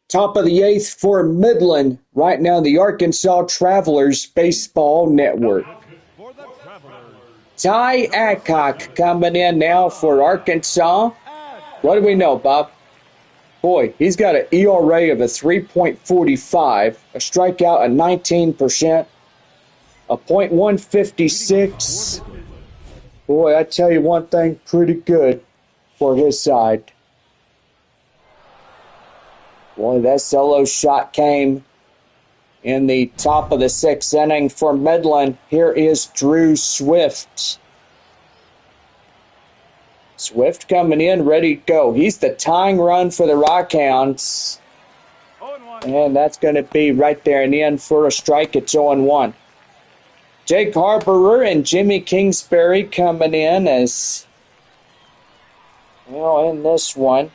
Top of the 8th for Midland, right now the Arkansas Travelers Baseball Network. Ty Adcock coming in now for Arkansas. What do we know, Bob? Boy, he's got an ERA of a 3.45, a strikeout of 19%, a .156. Boy, I tell you one thing, pretty good for his side. Boy, that solo shot came in the top of the 6th inning for Midland. Here is Drew Swift. Swift coming in, ready to go. He's the tying run for the Rockhounds.
0-1.
And that's going to be right there in the end for a strike. It's 0-1. Jake Harborer and Jimmy Kingsbury coming in as, well, in this one.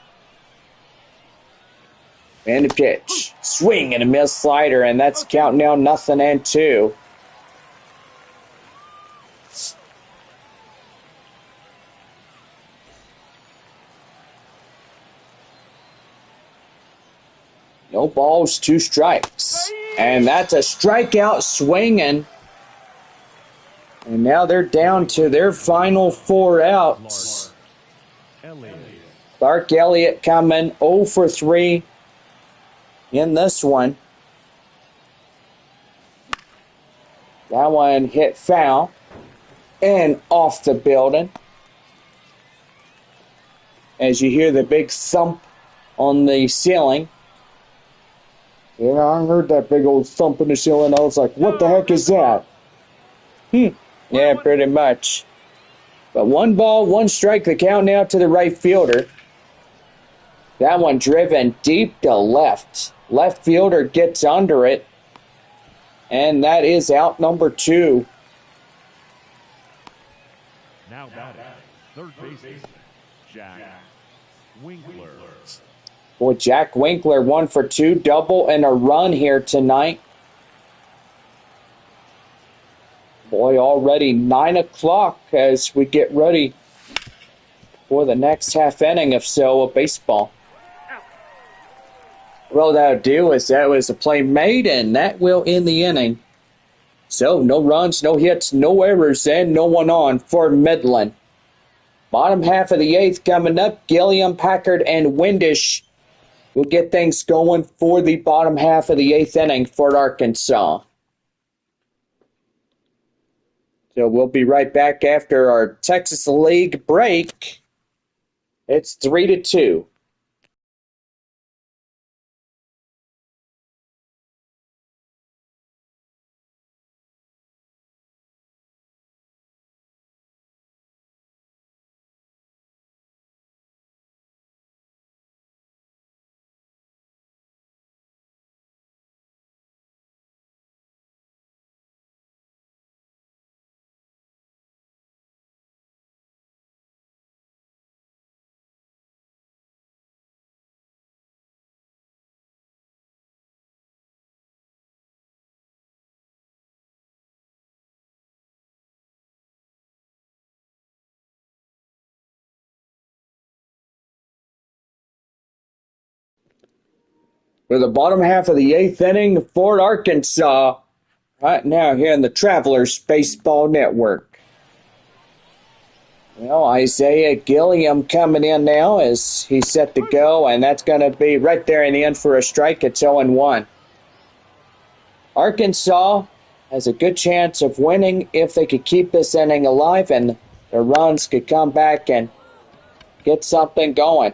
And the pitch. Swing and a miss slider, and that's counting down 0-2. No balls, 2 strikes. And that's a strikeout swinging. And now they're down to their final 4 outs. Clark Elliott coming 0 for 3 in this one. That one hit foul and off the building. As you hear the big thump on the ceiling. Yeah, I heard that big old thump in the ceiling. I was like, what the heck is that? Yeah, pretty much. But 1 ball, 1 strike, the count now to the right fielder. That one driven deep to left. Left fielder gets under it. And that is out number 2.
Now batting, third baseman, Jack Winkler.
Boy, Jack Winkler 1 for 2, double and a run here tonight. Boy, already 9 o'clock as we get ready for the next half inning of so of baseball. Well, that'll do is that was a play made, and that will end the inning. So, no runs, no hits, no errors, and no one on for Midland. Bottom half of the 8th coming up. Gilliam, Packard, and Windish will get things going for the bottom half of the 8th inning for Arkansas. So we'll be right back after our Texas League break. It's 3-2. For the bottom half of the 8th inning, Fort Arkansas, right now here in the Travelers Baseball Network. Well, Isaiah Gilliam coming in now as he's set to go, and that's going to be right there in the end for a strike. It's 0-1. Arkansas has a good chance of winning if they could keep this inning alive and their runs could come back and get something going.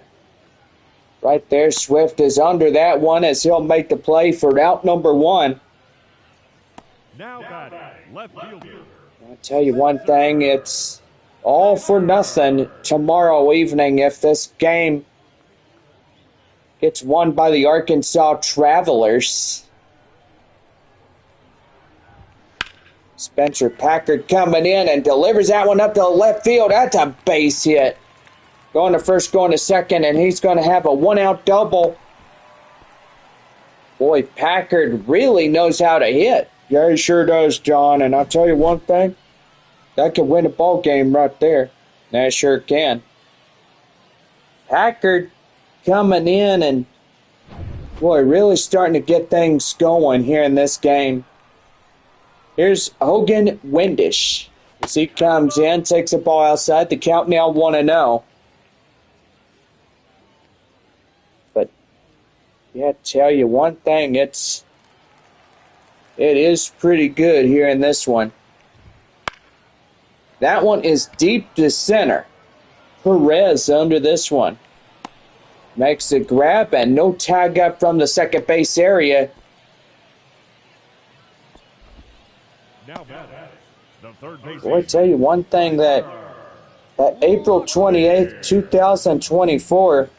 Right there, Swift is under that one as he'll make the play for out number 1.
Now batting, left fielder.
I'll tell you one thing, it's all for nothing tomorrow evening if this game gets won by the Arkansas Travelers. Spencer Packard coming in and delivers that one up to the left field. That's a base hit. Going to first, going to second, and he's going to have a 1-out double. Boy, Packard really knows how to hit. Yeah, he sure does, John. And I'll tell you one thing, that could win a ball game right there. That sure can. Packard coming in and, boy, really starting to get things going here in this game. Here's Hogan Windish. As he comes in, takes the ball outside. The count now 1-0. But, yeah, tell you one thing, it is pretty good here in this one. That one is deep to center. Perez under this one. Makes a grab and no tag up from the second base area.
Now batting, the third baseman.
Boy, I tell you one thing that April 28th, 2024.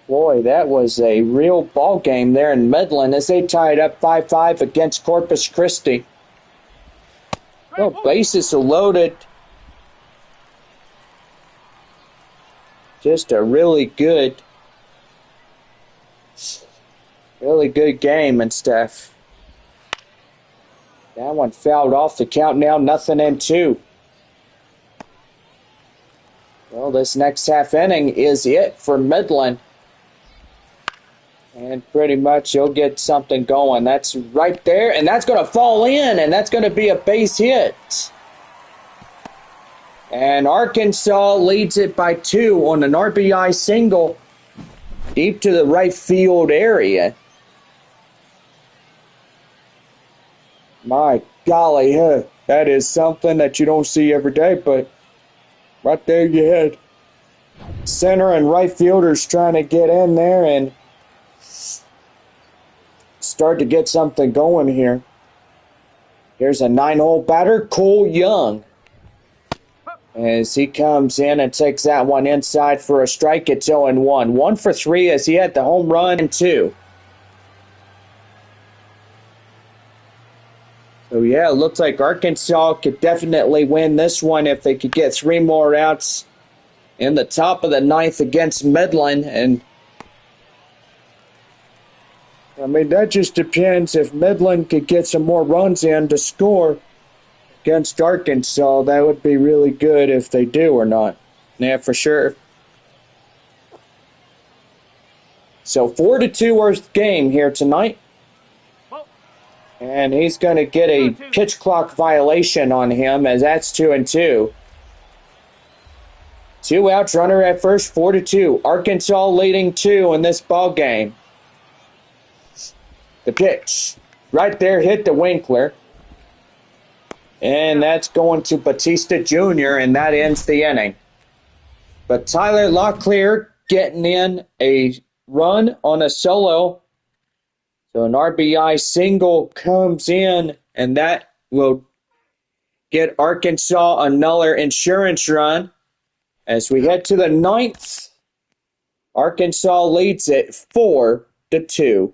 Boy, that was a real ball game there in Midland as they tied up 5-5 against Corpus Christi. Well, bases are loaded. Just a really good game and stuff. That one fouled off. The count now 0-2. Well, this next half inning is it for Midland. And pretty much you'll get something going. That's right there, and that's going to fall in, and that's going to be a base hit. And Arkansas leads it by 2 on an RBI single deep to the right field area. My golly, that is something that you don't see every day, but right there you had center and right fielders trying to get in there and start to get something going here. Here's a 9-hole batter, Cole Young. As he comes in and takes that one inside for a strike, it's 0-1. 1 for 3 as he had the home run and 2. So yeah, it looks like Arkansas could definitely win this one if they could get 3 more outs in the top of the 9th against Midland. And I mean, that just depends if Midland could get some more runs in to score against Arkansas. That would be really good if they do or not. Yeah, for sure. So 4-2 worst game here tonight. And he's going to get a pitch clock violation on him as that's 2-2. 2 outs, runner at first, 4-2. Arkansas leading 2 in this ball game. The pitch. Right there hit the Winkler. And that's going to Batista Jr., and that ends the inning. But Tyler Locklear getting in a run on a solo. So an RBI single comes in, and that will get Arkansas another insurance run. As we head to the 9th, Arkansas leads it 4-2.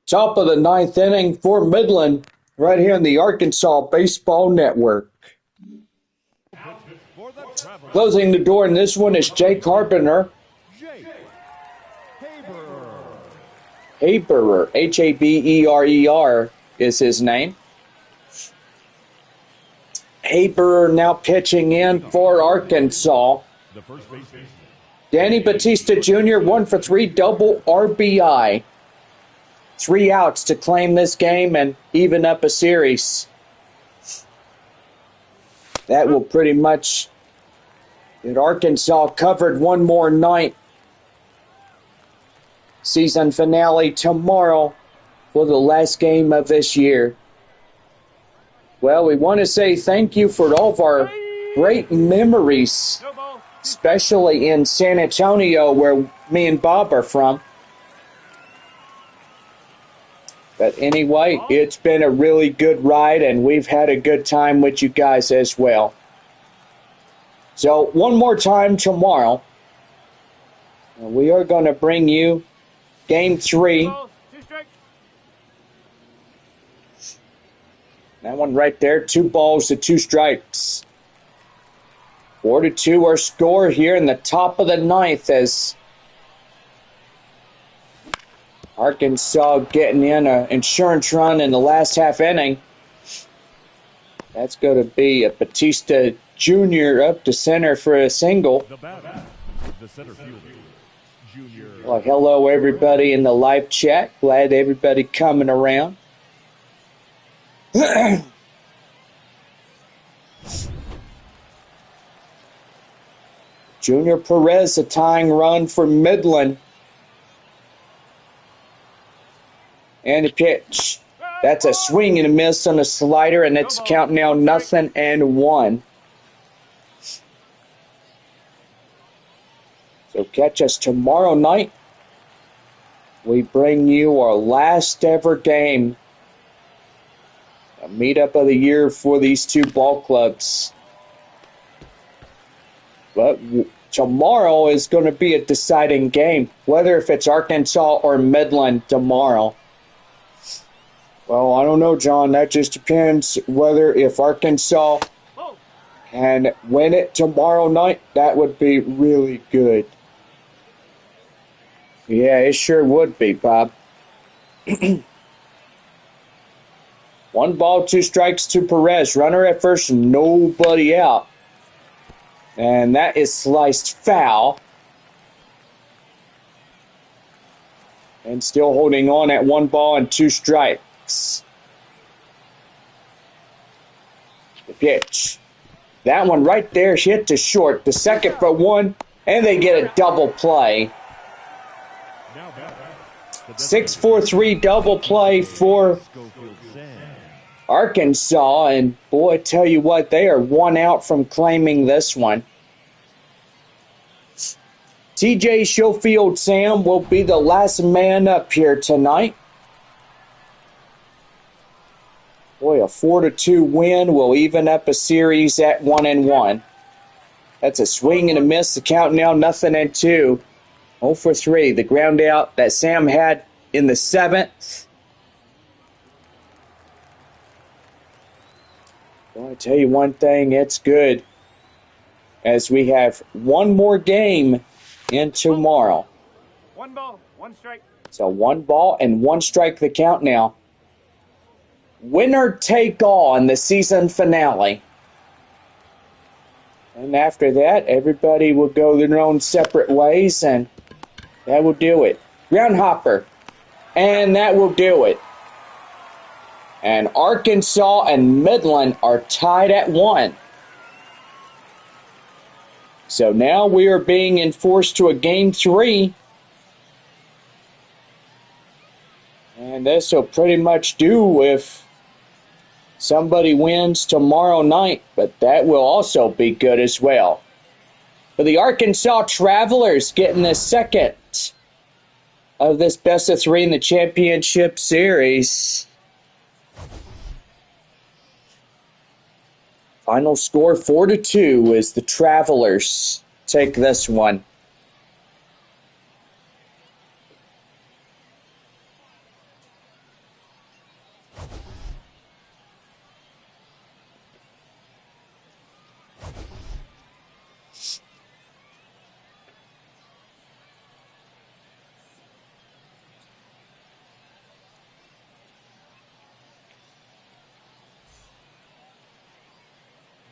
Top of the 9th inning for Midland, right here on the Arkansas Baseball Network. Closing the door in this one is Jake Carpenter. Haberer, Haberer is his name. Haberer now pitching in for Arkansas.
The first baseman.
Danny Batista Jr., 1 for 3, double RBI. 3 outs to claim this game and even up a series. That will pretty much get Arkansas covered one more night. Season finale tomorrow for the last game of this year. Well, we want to say thank you for all of our great memories,
No ball.
especially in San Antonio where me and Bob are from. But anyway, it's been a really good ride, and we've had a good time with you guys as well. So one more time tomorrow, we are going to bring you Game 3.
Balls. 2 strikes.
That one right there, 2 balls to 2 strikes. 4-2 our score here in the top of the ninth as Arkansas getting in an insurance run in the last half inning. That's going to be a Batista Jr. up to center for a single.
The batter. The center fielder. Junior.
Well, hello everybody in the live chat. Glad everybody coming around. Junior Perez, a tying run for Midland. And a pitch. That's a swing and a miss on a slider, and it's counting now 0-1. So catch us tomorrow night. We bring you our last ever game. A meetup of the year for these two ball clubs. But tomorrow is going to be a deciding game, whether if it's Arkansas or Midland tomorrow. Well, I don't know, John. That just depends whether if Arkansas can win it tomorrow night, that would be really good. Yeah, it sure would be, Bob. 1 ball, 2 strikes to Perez. Runner at first, nobody out. And that is sliced foul. And still holding on at 1 ball and 2 strikes. The pitch. That one right there hit to short. The second for 1, and they get a double play. 6-4-3 double play for Arkansas, and boy, I tell you what, they are 1 out from claiming this one. TJ Schofield Sam will be the last man up here tonight. Boy, a 4-2 win will even up a series at 1-1. That's a swing and a miss. The count now 0-2. 0 for 3. The ground out that Sam had in the 7th. Well, I tell you one thing, it's good as we have one more game in tomorrow.
1 ball, 1 strike.
So 1 ball and 1 strike the count now. Winner take all in the season finale. And after that, everybody will go their own separate ways, and that will do it. Ground hopper. And that will do it. And Arkansas and Midland are tied at 1. So now we are being enforced to a game 3. And this will pretty much do if somebody wins tomorrow night, but that will also be good as well. For the Arkansas Travelers getting the second of this best of 3 in the championship series. Final score 4-2 as the Travelers take this one.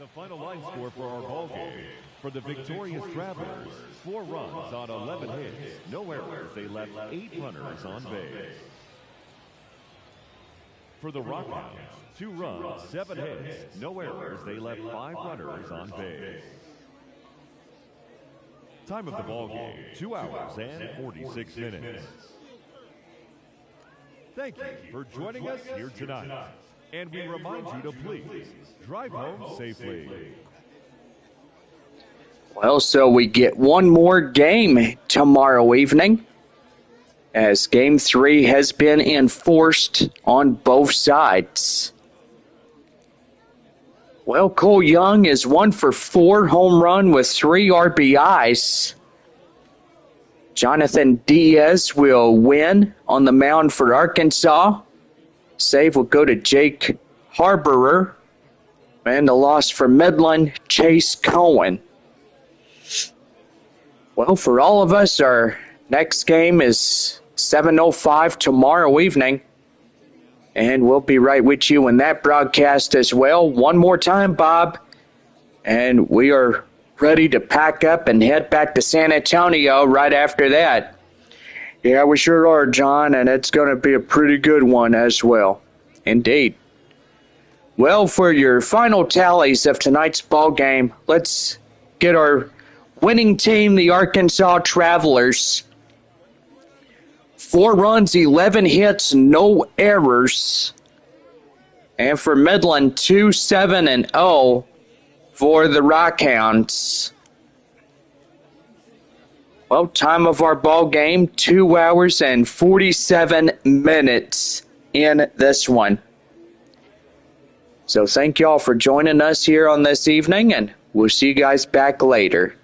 the final line score for our ball game. For the victorious Travelers, 4 runs on 11 hits, no errors. They left 8 runners on base. For the Rockhounds, 2 runs, 7 hits, no errors. They left 5 runners on base. Time of the ball game, 2 hours and 46 minutes. Thank you for joining us here tonight. And we remind you to please drive home safely.
Well, so we get one more game tomorrow evening, as Game 3 has been enforced on both sides. Well, Cole Young is 1 for 4, home run with 3 RBIs. Jonathan Diaz will win on the mound for Arkansas. Save will go to Jake Harborer. And the loss for Midland, Chase Cohen. Well, for all of us, our next game is 7:05 tomorrow evening. And we'll be right with you in that broadcast as well. One more time, Bob. And we are ready to pack up and head back to San Antonio right after that. Yeah, we sure are, John, and it's going to be a pretty good one as well. Indeed. Well, for your final tallies of tonight's ball game, let's get our winning team, the Arkansas Travelers. 4 runs, 11 hits, no errors. And for Midland, 2-7-0 for the Rockhounds. Well, time of our ball game, 2 hours and 47 minutes in this one. So thank y'all for joining us here on this evening, and we'll see you guys back later.